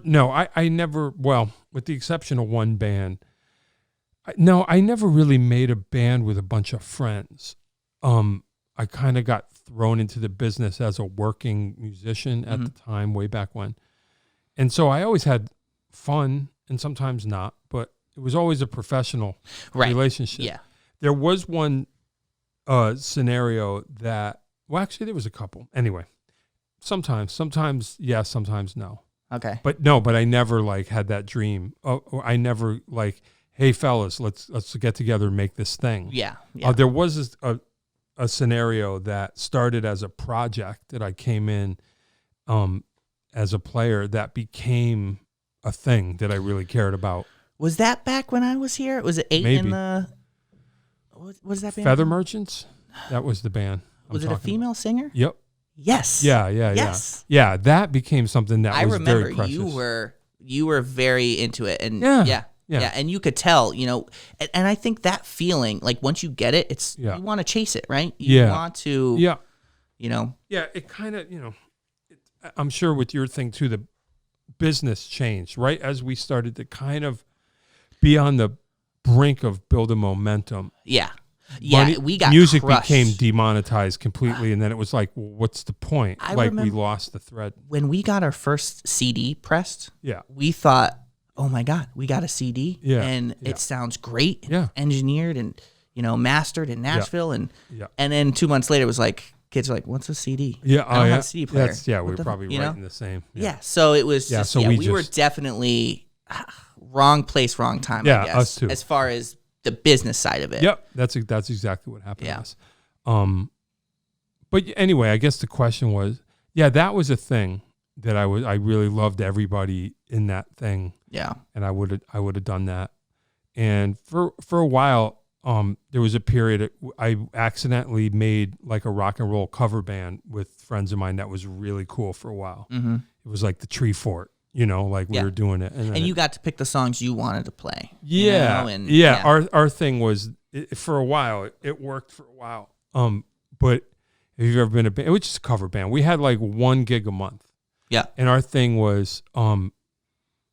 no, I never. Well, with the exception of one band, I never really made a band with a bunch of friends. I kind of got thrown into the business as a working musician at the time, way back when. And so I always had fun and sometimes not, but it was always a professional relationship. Yeah. There was one scenario that, well, actually there was a couple. Anyway, sometimes yes, sometimes no. Okay. But I never like had that dream. I never like, hey fellas, let's get together and make this thing. Yeah. There was a scenario that started as a project that I came in as a player that became a thing that I really cared about. Was that back when I was here? Was it 8 Maybe. in the... What was that band? Feather Merchants? That was the band. Was it a female singer? Yep. Yes. Yeah. Yes. Yeah, that became something that was very precious. I remember you were very into it. And yeah. And you could tell, and I think that feeling, like once you get it, you want to chase it, right? You want to, Yeah, it kind of, I'm sure with your thing too, the business changed, right? As we started to kind of be on the brink of building momentum. Yeah. We got music crushed. Became demonetized completely, and then it was like, well, what's the point? We lost the thread. When we got our first CD pressed, yeah, we thought, oh my God, we got a CD, and it sounds great, yeah, engineered and mastered in Nashville, and then 2 months later, it was like kids are like, what's a CD? Yeah, I don't have a CD player. We were probably writing the same. Yeah, so it was just, we were definitely wrong place, wrong time. Yeah, I guess, us too. As far as the business side of it. Yep, that's exactly what happened to us. But anyway, I guess the question was, that was a thing that I really loved everybody in that thing. Yeah, and I would have done that, and for a while, there was a period I accidentally made like a rock and roll cover band with friends of mine that was really cool for a while. Mm-hmm. It was like the Tree Fort, like we were doing it. And you got to pick the songs you wanted to play. Yeah. Our thing was for a while, it worked for a while. But if you've ever been a band, it was just a cover band. We had like 1 gig a month. Yeah. And our thing was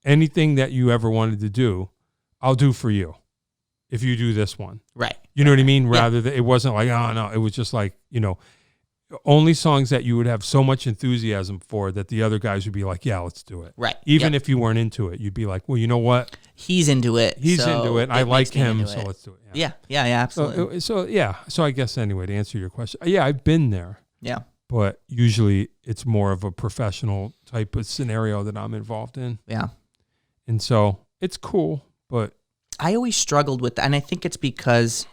anything that you ever wanted to do, I'll do for you if you do this one. Right. You know what I mean? Rather than, it wasn't like, oh, no. It was just like, only songs that you would have so much enthusiasm for that the other guys would be like, yeah, let's do it. Right. Even if you weren't into it, you'd be like, well, you know what? He's into it. He's into it. I like him, so let's do it. Yeah, absolutely. So I guess anyway, to answer your question, I've been there. Yeah. But usually it's more of a professional type of scenario that I'm involved in. Yeah. And so it's cool, but I always struggled with that. And I think it's because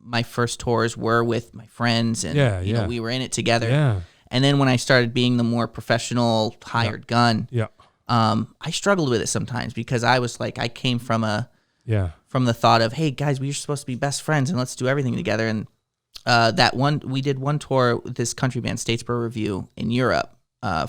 my first tours were with my friends and you know, we were in it together. Yeah. And then when I started being the more professional hired gun, I struggled with it sometimes because I was like, I came from from the thought of, hey guys, we're supposed to be best friends and let's do everything together. And we did one tour with this country band, Statesboro Review, in Europe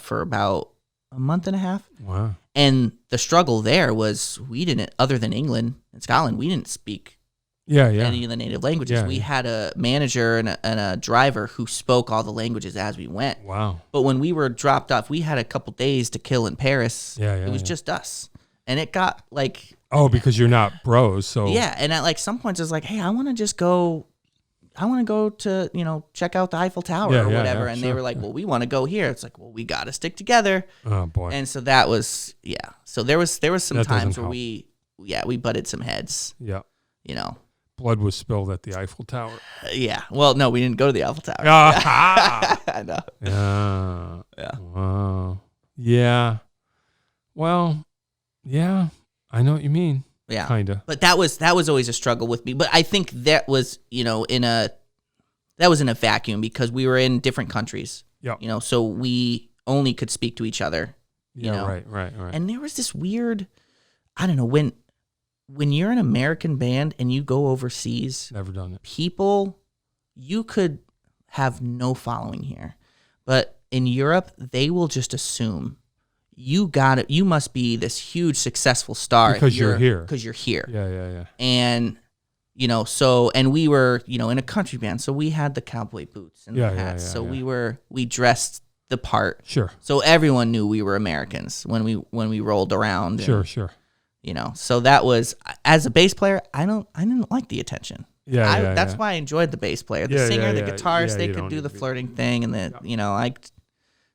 for about a month and a half. Wow. And the struggle there was we didn't, other than England and Scotland, we didn't speak any of the native languages. We had a manager and a driver who spoke all the languages as we went. Wow. But when we were dropped off, we had a couple days to kill in Paris. It was just us. And it got like... Oh, because you're not bros, so... Yeah, and at like some points it's like, hey, I want to go to, check out the Eiffel Tower or whatever. And they were like, well, we want to go here. It's like, well, we got to stick together. Oh, boy. And so that was, So there was some times where we butted some heads. Yeah. Blood was spilled at the Eiffel Tower. Yeah. Well, no, we didn't go to the Eiffel Tower. I know. Yeah. Wow. Yeah. Well, yeah. I know what you mean. Yeah. Kinda. But that was always a struggle with me. But I think that was, in a vacuum because we were in different countries. Yeah. So we only could speak to each other. Right. And there was this weird, I don't know, when you're an American band and you go overseas, never done it. People, you could have no following here. But in Europe, they will just assume you got it. You must be this huge successful star because you're here. Because you're here. Yeah. And and we were in a country band, so we had the cowboy boots and the hats. So we dressed the part. Sure. So everyone knew we were Americans when we rolled around. And, sure. So that was, as a bass player, I didn't like the attention. That's why I enjoyed the bass player, the singer, the guitarist. They could do the flirting thing, and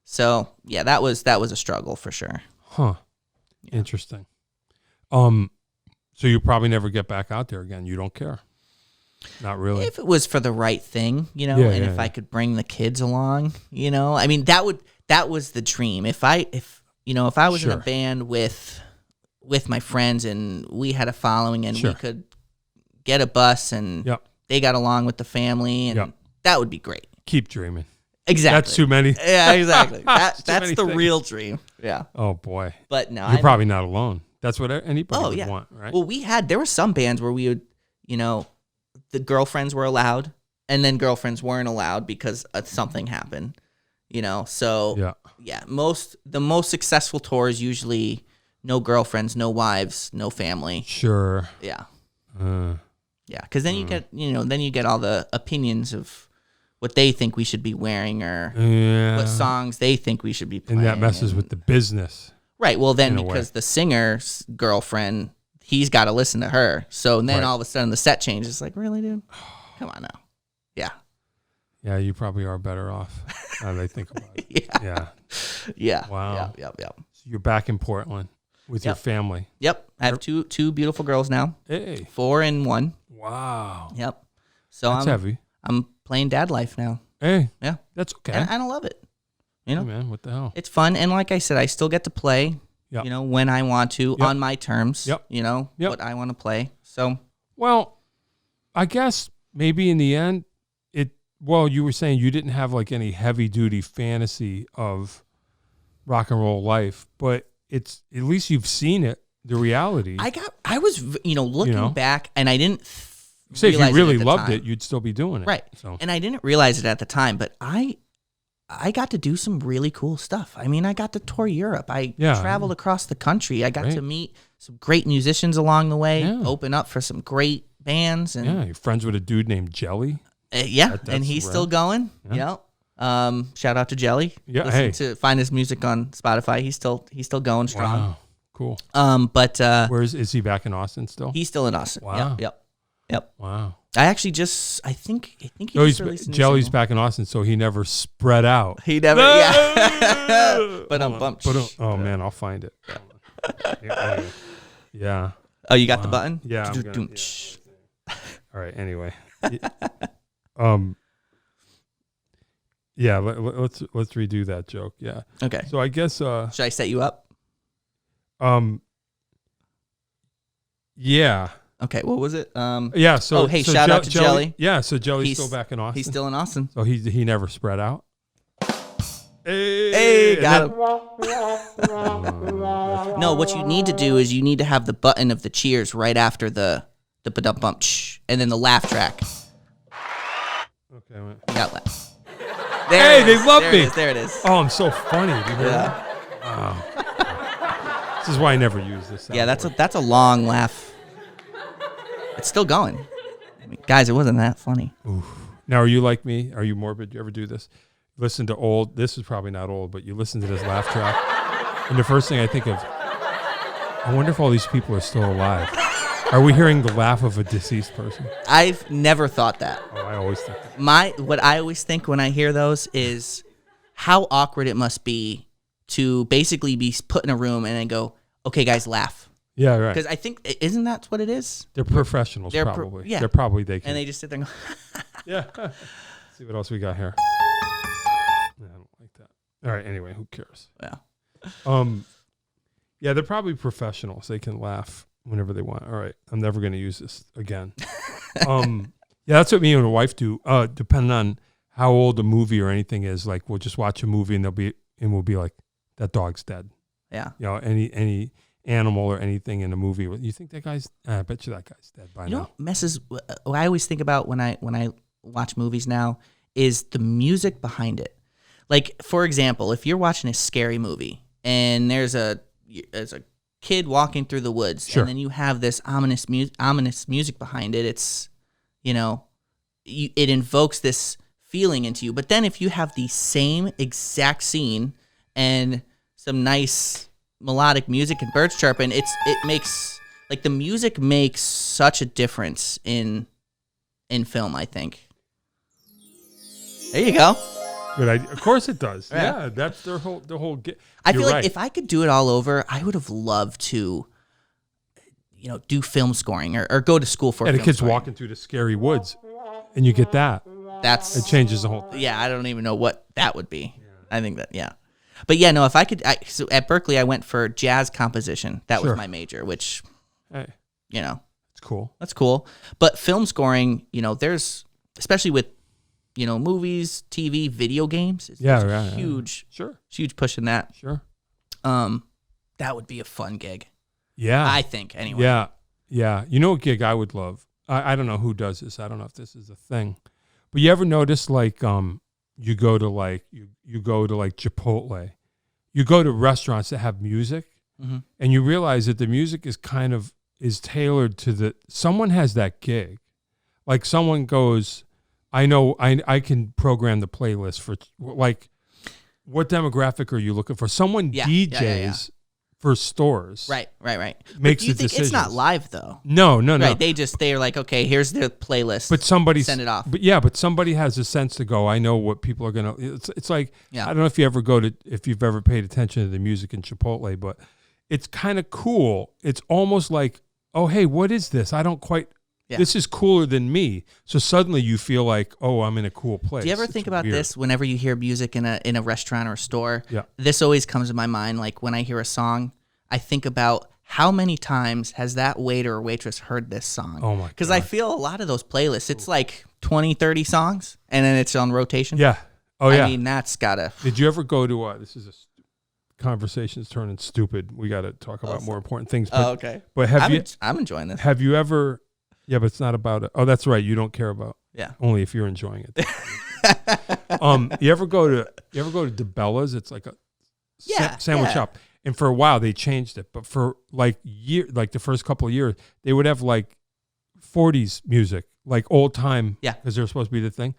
So that was a struggle for sure. Huh. Yeah. Interesting. So you probably never get back out there again. You don't care. Not really. If it was for the right thing, if I could bring the kids along, I mean that was the dream. If I was in a band with my friends and we had a following and we could get a bus and they got along with the family and that would be great. Keep dreaming. Exactly. That's too many. Yeah, exactly. That's the real dream. Yeah. Oh boy. But no, you're probably not alone. That's what anybody would want, right? Well, there were some bands where we would, the girlfriends were allowed and then girlfriends weren't allowed because something happened, So the most successful tours usually no girlfriends, no wives, no family. Sure. Yeah. Yeah, because then you get all the opinions of what they think we should be wearing or what songs they think we should be playing. And that messes with the business. Right. Well, then because the singer's girlfriend, he's got to listen to her. So then all of a sudden the set changes. It's like, really, dude? Come on now. Yeah. Yeah, you probably are better off now that I think about it. Yeah. Wow. Yep. So you're back in Portland with your family. Yep. I have two beautiful girls now. Hey. 4 and 1. Wow. Yep. So that's heavy. I'm playing dad life now. Hey. Yeah. That's okay. And I don't love it. Hey, man, what the hell? It's fun. And like I said, I still get to play, when I want to, on my terms, what I want to play. So. Well, I guess maybe in the end, you were saying you didn't have like any heavy duty fantasy of rock and roll life, but it's at least you've seen it, the reality. I was looking back and I didn't Say if you realize really at the loved time. it, you'd still be doing it. Right. So. And I didn't realize it at the time, but I got to do some really cool stuff. I mean, I got to tour Europe. I traveled across the country. I got to meet some great musicians along the way, open up for some great bands. And you're friends with a dude named Jelly. And he's still going. Yeah. Shout out to Jelly. Yeah. Listen to find his music on Spotify. He's still going strong. Wow. Cool. But where is he back in Austin still? He's still in Austin. Wow. Yep. Wow. I actually I think he just released a new Jelly's single. Back in Austin, so he never spread out. He never, But I'm bumped. Oh man, I'll find it. Yeah. Oh, you got the button? Yeah. All right. Anyway. Yeah. Let's redo that joke. Yeah. Okay. So I guess. Should I set you up? Yeah. Okay, what was it? Yeah. So shout out to Jelly. Yeah. So Jelly's still back in Austin. He's still in Austin. So he never spread out. Hey, got him. No, what you need to do is you need to have the button of the cheers right after the bump, and then the laugh track. Okay. Wait. You got laugh. They love me. There it is. Oh, I'm so funny. Yeah. Wow. This is why I never use this. Yeah, that's a long laugh. It's still going. I mean, guys, it wasn't that funny. Oof. Now, are you like me? Are you morbid? You ever do this? Listen to old, this is probably not old, but you listen to this laugh track, and the first thing I think of, I wonder if all these people are still alive. Are we hearing the laugh of a deceased person? I've never thought that. Oh, I always think that. What I always think when I hear those is how awkward it must be to basically be put in a room and then go, okay, guys, laugh. Yeah, right. Because I think, isn't that what it is? They're professionals, probably. Yeah. They're probably, they can. And they just sit there and go, yeah. Let's see what else we got here. I don't like that. All right, anyway, who cares? Yeah. Yeah, they're probably professionals. They can laugh whenever they want. All right, I'm never going to use this again. Yeah, that's what me and my wife do. Depending on how old the movie or anything is, like we'll just watch a movie and we'll be like, that dog's dead. Yeah. You know, any animal or anything in a movie. You think that guy's? I bet you that guy's dead by now. You know what messes? What I always think about when I watch movies now is the music behind it. Like, for example, if you're watching a scary movie and there's a kid walking through the woods, sure. and then you have this ominous music behind it, it's, it invokes this feeling into you. But then if you have the same exact scene and some nice melodic music and birds chirping, it makes, like, the music makes such a difference in film, I think. There you go. Good, of course it does. Right. Yeah, that's the whole. I feel like if I could do it all over, I would have loved to, do film scoring or go to school for. Yeah, film the kid's scoring. walking through the scary woods, and you get that. It changes the whole thing. Yeah, I don't even know what that would be. Yeah. I think that, yeah. But yeah, no, if I could, so at Berkeley, I went for jazz composition. That was my major, which, it's cool. That's cool. But film scoring, there's, especially with, movies, TV, video games. It's huge, huge push in that. Sure. That would be a fun gig. Yeah. I think, anyway. Yeah. Yeah. You know what gig I would love? I don't know who does this. I don't know if this is a thing. But you ever notice, like, you go to Chipotle, you go to restaurants that have music, mm-hmm. and you realize that the music is tailored to someone has that gig. Like, someone goes, I know I can program the playlist for, like, what demographic are you looking for? Someone DJs for stores. Right. Makes the decisions. It's not live, though. No. Right, they're like, okay, here's the playlist. But send it off. But somebody has a sense to go, I know what people are going to, it's like, I don't know if you've ever paid attention to the music in Chipotle, but it's kind of cool. It's almost like, oh, hey, what is this? I don't quite, this is cooler than me. So suddenly you feel like, oh, I'm in a cool place. Do you ever think about this whenever you hear music in a restaurant or a store? Yeah. This always comes to my mind. Like, when I hear a song, I think about how many times has that waiter or waitress heard this song? Oh, my God. Because I feel a lot of those playlists, it's like 20, 30 songs, and then it's on rotation. Yeah. Oh, yeah. I mean, that's got to... Did you ever go to, this is conversation's turning stupid. We got to talk about more important things. But, okay. But I'm enjoying this. Have you ever... Yeah, but it's not about it. Oh, that's right. You don't care about. Yeah. Only if you're enjoying it. You ever go to DeBella's? It's like a sandwich shop. And for a while they changed it, but for like the first couple of years, they would have like 40s music, like old time, because they're supposed to be the thing.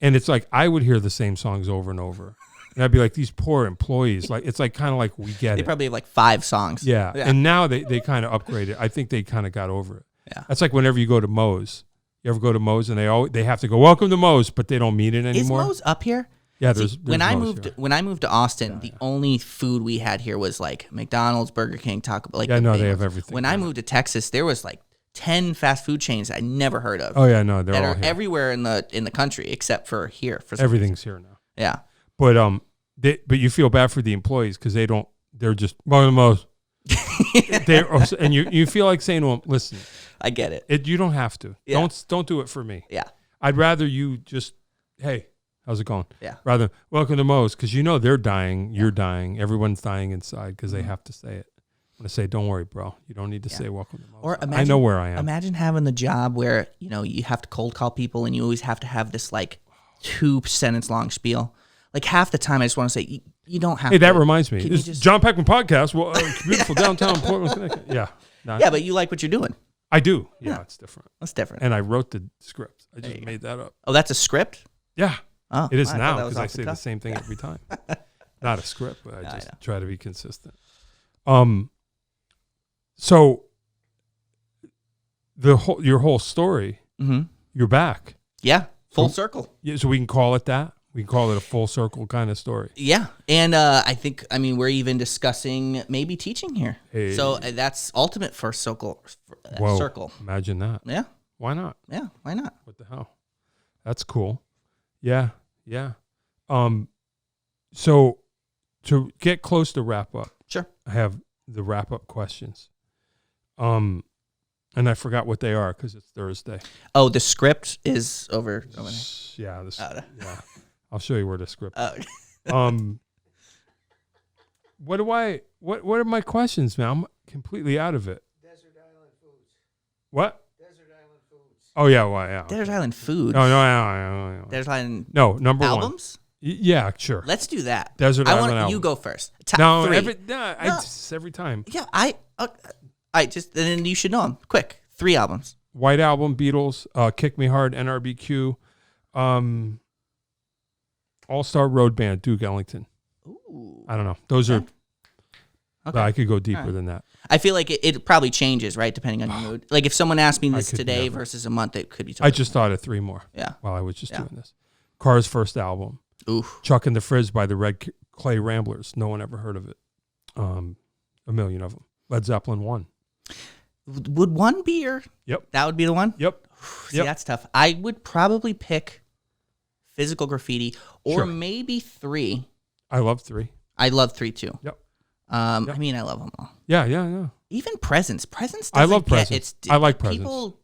And it's like I would hear the same songs over and over, and I'd be like, these poor employees. Like it's like kind of like we get it. They probably have like 5 songs. Yeah. And now they kind of upgraded. I think they kind of got over it. Yeah, that's like whenever you go to Moe's. You ever go to Moe's and they have to go welcome to Moe's, but they don't mean it anymore. Is Moe's up here? Yeah, there's when I Moe's moved when I moved to Austin, the only food we had here was like McDonald's, Burger King, Taco Bell. Like they have everything. When I moved to Texas, there was like 10 fast food chains I never heard of. Oh yeah, no, they're that all are here. everywhere in the country except for here. For some everything's reason. here now. Yeah, but but you feel bad for the employees because they're just one of the most. And you feel like saying to them, listen, I get it. You don't have to. Yeah. Don't do it for me. Yeah. I'd rather you just, hey, how's it going? Yeah. Rather than welcome to Moe's, because they're dying, you're dying, everyone's dying inside because they have to say it. I'm gonna say, don't worry, bro. You don't need to say welcome to Moe's. Or imagine, I know where I am. Imagine having the job where you have to cold call people and you always have to have this like 2-sentence long spiel. Like half the time, I just want to say you don't have. Hey, to. That reminds me. This John Peckman podcast. Well, beautiful downtown Portland, Connecticut. Yeah. Yeah, but you like what you're doing. I do. Yeah, it's different. That's different. And I wrote the script. I just made that up. Oh, that's a script? Yeah. Oh, it is now because I say the same thing every time. Not a script, but I just try to be consistent. So your whole story, you're back. Yeah, full circle. Yeah, so we can call it that. We can call it a full circle kind of story. Yeah, and we're even discussing maybe teaching here. Hey. So that's ultimate first circle. Circle. Imagine that. Yeah. Why not? Yeah, why not? What the hell? That's cool. Yeah. So to get close to wrap up, sure, I have the wrap up questions. And I forgot what they are because it's Thursday. Oh, the script is over there. Yeah. Yeah. I'll show you where the script is. What are my questions, man? I'm completely out of it. Desert Island Foods. What? Desert Island Foods. Oh, yeah. Well, yeah. Desert Island Foods. No. Desert Island. No, number albums? 1. Yeah, sure. Let's do that. Desert Island albums. You go first. Top 3. Every time. Yeah, then you should know them. Quick. 3 albums. White Album, Beatles, Kick Me Hard, NRBQ, All-Star Road Band, Duke Ellington. Ooh. I don't know. Those are... Okay. I could go deeper than that. I feel like it probably changes, right, depending on your mood. Like if someone asked me this today versus a month, it could be totally I just thought of 3 more. Yeah. While I was just doing this. Cars' first album. Oof. Chuck and the Frizz by the Red Clay Ramblers. No one ever heard of it. A million of them. Led Zeppelin 1. Would 1 be your... Yep. That would be the one? Yep. See, that's tough. I would probably pick Physical Graffiti or maybe 3. I love 3. I love 3 too. Yep. I mean, I love them all. Yeah. Even Presence. I love Presence. I like Presence. People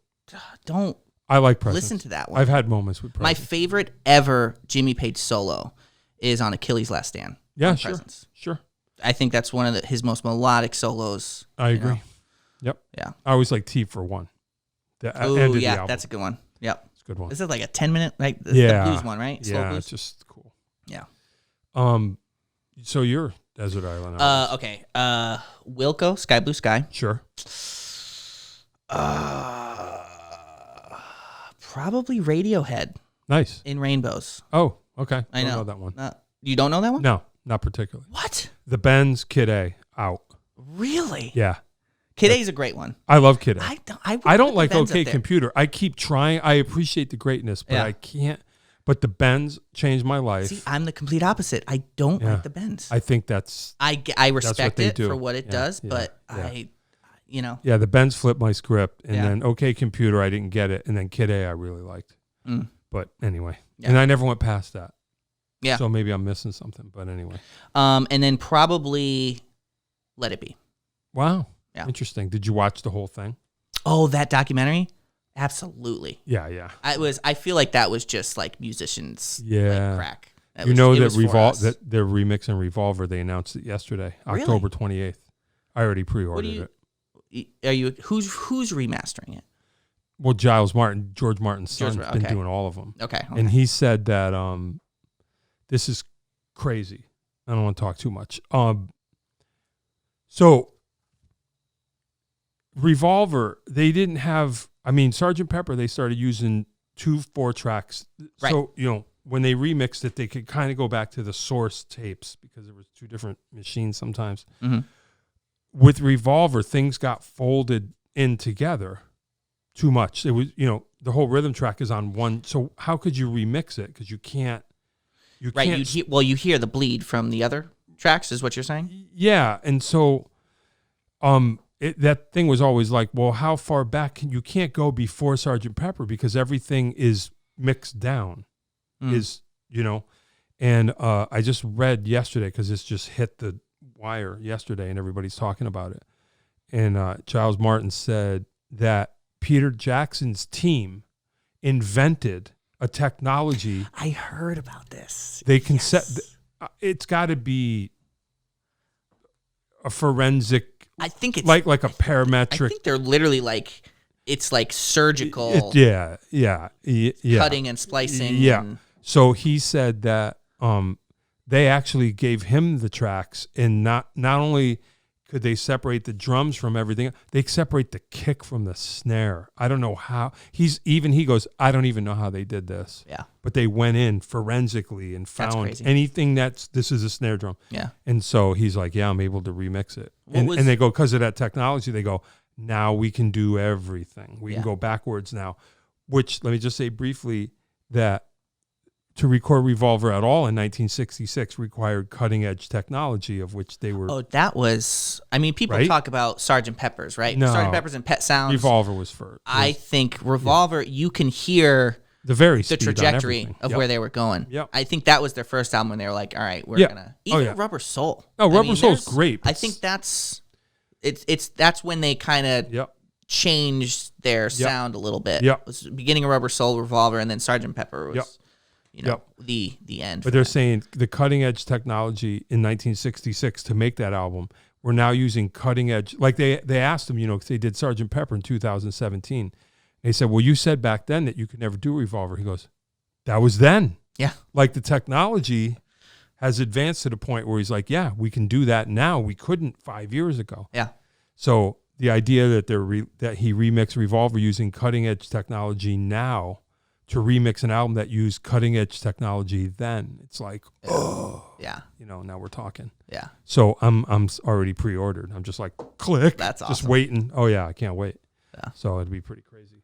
don't I like Presence. Listen to that one. I've had moments with Presence. My favorite ever Jimmy Page solo is on Achilles' Last Stand. Yeah, sure. Presence. Sure. I think that's one of his most melodic solos. I agree. Yep. Yeah. I always like T for One. Oh, yeah, that's a good one. Yep. It's a good one. This is like a 10-minute, like the blues one, right? Slow yeah, blues? it's just cool. Yeah. So you're Desert Island. Okay. Wilco, Sky Blue Sky. Sure. Probably Radiohead. Nice. In Rainbows. Oh, okay. I know that one. You don't know that one? No, not particularly. What? The Benz, Kid A, out. Really? Yeah. Kid A's a great one. I love Kid A. I don't like OK Computer. I keep trying. I appreciate the greatness, but I can't. But the Benz changed my life. See, I'm the complete opposite. I don't like the Benz. I think that's... I respect it for what it does, but Yeah, the Benz flipped my script, and then OK Computer, I didn't get it, and then Kid A, I really liked. But anyway. And I never went past that. Yeah. So maybe I'm missing something, but anyway. And then probably Let It Be. Wow. Yeah. Interesting. Did you watch the whole thing? Oh, that documentary? Absolutely. Yeah. I feel like that was just like musicians like crack. That they're remixing Revolver. They announced it yesterday, October 28th. I already pre-ordered it. Are you who's remastering it? Giles Martin, George Martin's son, George, been okay. doing all of them. Okay. And he said that this is crazy. I don't want to talk too much. So Revolver, they didn't have. I mean, Sgt. Pepper, they started using 2 4-tracks. Right. So when they remixed it, they could kind of go back to the source tapes because there was 2 different machines sometimes. Mm-hmm. With Revolver, things got folded in together too much. It was, the whole rhythm track is on one. So how could you remix it? Because you can't. Right. You hear the bleed from the other tracks, is what you're saying? Yeah, and so, that thing was always like, well, how far back you can't go before Sgt. Pepper because everything is mixed down, And I just read yesterday because this just hit the wire yesterday, and everybody's talking about it. And Giles Martin said that Peter Jackson's team invented a technology. I heard about this. They can it's got to be a forensic. I think it's like a parametric. I think they're literally like it's like surgical. Yeah. Cutting and splicing. Yeah. And, so he said that they actually gave him the tracks, and not only could they separate the drums from everything, they separate the kick from the snare. I don't know how. He goes, I don't even know how they did this. Yeah. But they went in forensically and found anything this is a snare drum. Yeah. And so he's like, yeah, I'm able to remix it. And they go, because of that technology, they go, now we can do everything. We can go backwards now, which let me just say briefly that to record Revolver at all in 1966 required cutting-edge technology, of which they were... Oh, that was... I mean, people talk about Sgt. Pepper's, right? No. Sgt. Pepper's and Pet Sounds. Revolver was first. I think Revolver, you can hear the trajectory of where they were going. Yep. I think that was their first album when they were like, all right, we're going to... Even Rubber Soul. Oh, Rubber Soul's great. I think that's... That's when they kind of... changed their sound a little bit. Yep. It was the beginning of Rubber Soul, Revolver, and then Sgt. Pepper was... the end. But they're saying the cutting edge technology in 1966 to make that album, we're now using cutting edge. Like they asked him, because they did Sgt. Pepper in 2017. And they said, well, you said back then that you could never do Revolver. He goes, that was then. Yeah. Like the technology has advanced to the point where he's like, yeah, we can do that now. We couldn't 5 years ago. Yeah. So the idea that that he remixed Revolver using cutting edge technology now to remix an album that used cutting edge technology then, it's like, now we're talking. Yeah. So I'm already pre-ordered. I'm just like, click. That's awesome. Just waiting. Oh yeah, I can't wait. Yeah. So it'd be pretty crazy.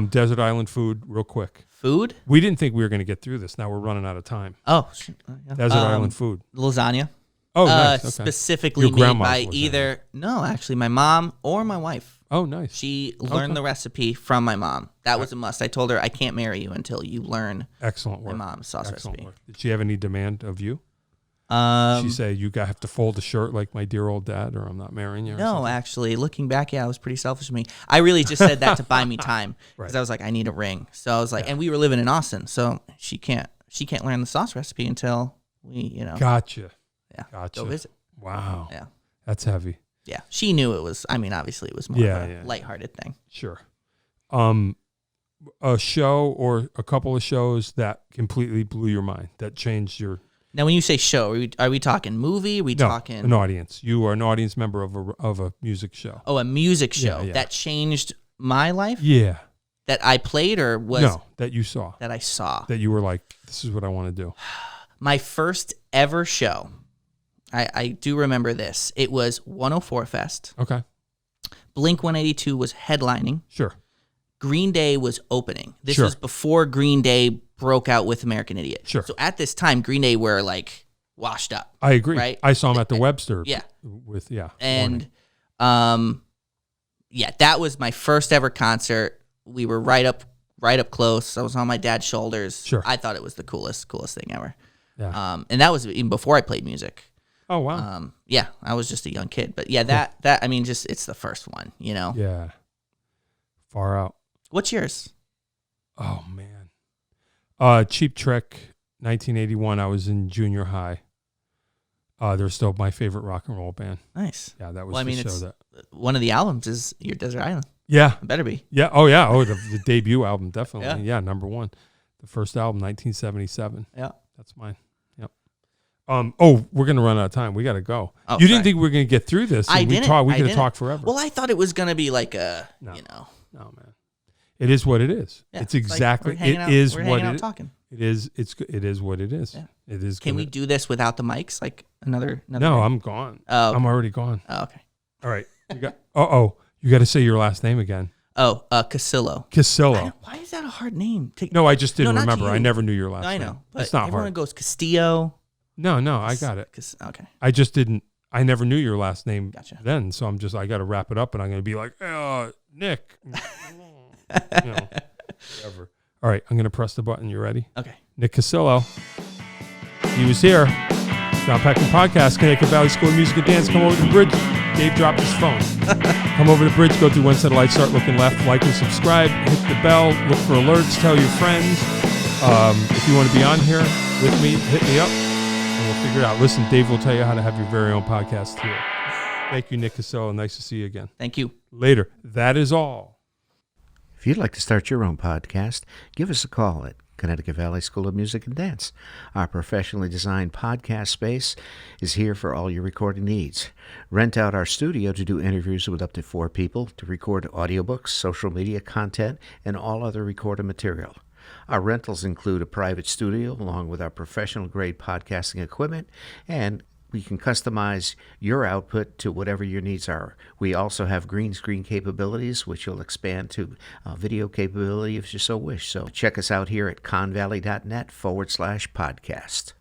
Desert Island Food, real quick. Food? We didn't think we were going to get through this. Now we're running out of time. Oh, yeah. Desert Island Food. Lasagna. Oh, nice. Okay. Specifically made by either actually my mom or my wife. Oh, nice. She learned the recipe from my mom. That was a must. I told her I can't marry you until you learn excellent work. My mom's sauce recipe. Work. Did she have any demand of you? She said you have to fold a shirt like my dear old dad, or I'm not marrying you. No, actually, looking back, it was pretty selfish of me. I really just said that to buy me time because I was like, I need a ring. So I was like, and we were living in Austin, so she can't learn the sauce recipe until we, Gotcha. Yeah. Gotcha. Go visit. Wow. Yeah. That's heavy. Yeah. She knew it was. I mean, obviously, it was more of a lighthearted thing. Sure. A show or a couple of shows that completely blew your mind, that changed your... Now, when you say show, are we talking movie? Are we talking... an audience. You are an audience member of a music show. Oh, a music show that changed my life? Yeah. That I played or was... No, that you saw. That I saw. That you were like, this is what I want to do. My first ever show, I do remember this. It was 104 Fest. Okay. Blink 182 was headlining. Sure. Green Day was opening. This was before Green Day broke out with American Idiot. Sure. So at this time, Green Day were like washed up. I agree. Right? I saw them at the Webster. Yeah. And that was my first ever concert. We were right up close. I was on my dad's shoulders. Sure. I thought it was the coolest thing ever. Yeah. And that was even before I played music. Oh wow. I was just a young kid, but yeah, that I mean, just it's the first one, Yeah. Far out. What's yours? Oh man. Cheap Trick, 1981. I was in junior high. They're still my favorite rock and roll band. Nice. Yeah, that was the show that. One of the albums is your Desert Island. Yeah. It better be. Yeah. Oh, yeah. Oh, the debut album, definitely. Yeah. Yeah, number one. The first album, 1977. Yeah. That's mine. Yep. Oh, we're gonna run out of time. We got to go. Oh, you didn't sorry. think we were gonna get through this? I didn't. We I could have didn't. talked forever. Well, I thought it was gonna be like No, No, man. It is what it is. Yeah, it's like exactly. we're hanging It out- is we're what hanging out it is. talking. It is. It is what it is. Yeah. It is. Can we do this without the mics? Like another No, day? I'm gone. Oh, I'm already gone. oh, okay. All right. You got. You got to say your last name again. Oh, Casillo. Casillo. Why is that a hard name? No, I just didn't not to remember. I you. never knew your last I name. know, but It's not everyone hard. goes Castillo. No, I got it. Okay, I just didn't. I never knew your last name Gotcha. then, so I got to wrap it up, and I'm going to be like, Nick. Whatever. All right, I'm going to press the button. You ready? okay. Nick Casillo. He was here. John Peckman Podcast, Connecticut Valley School of Music and Dance. Come over to the bridge. Dave dropped his phone. Come over to the bridge, go through one set of lights, start looking left, like and subscribe, hit the bell, look for alerts, tell your friends. If you want to be on here with me, hit me up, and we'll figure it out. Listen, Dave will tell you how to have your very own podcast here. Thank you, Nick Casillo. Nice to see you again. Thank you. Later. That is all. If you'd like to start your own podcast, give us a call at Connecticut Valley School of Music and Dance. Our professionally designed podcast space is here for all your recording needs. Rent out our studio to do interviews with up to 4 people, to record audiobooks, social media content, and all other recorded material. Our rentals include a private studio along with our professional-grade podcasting equipment, and we can customize your output to whatever your needs are. We also have green screen capabilities, which will expand to video capability if you so wish. So check us out here at convalley.net/podcast.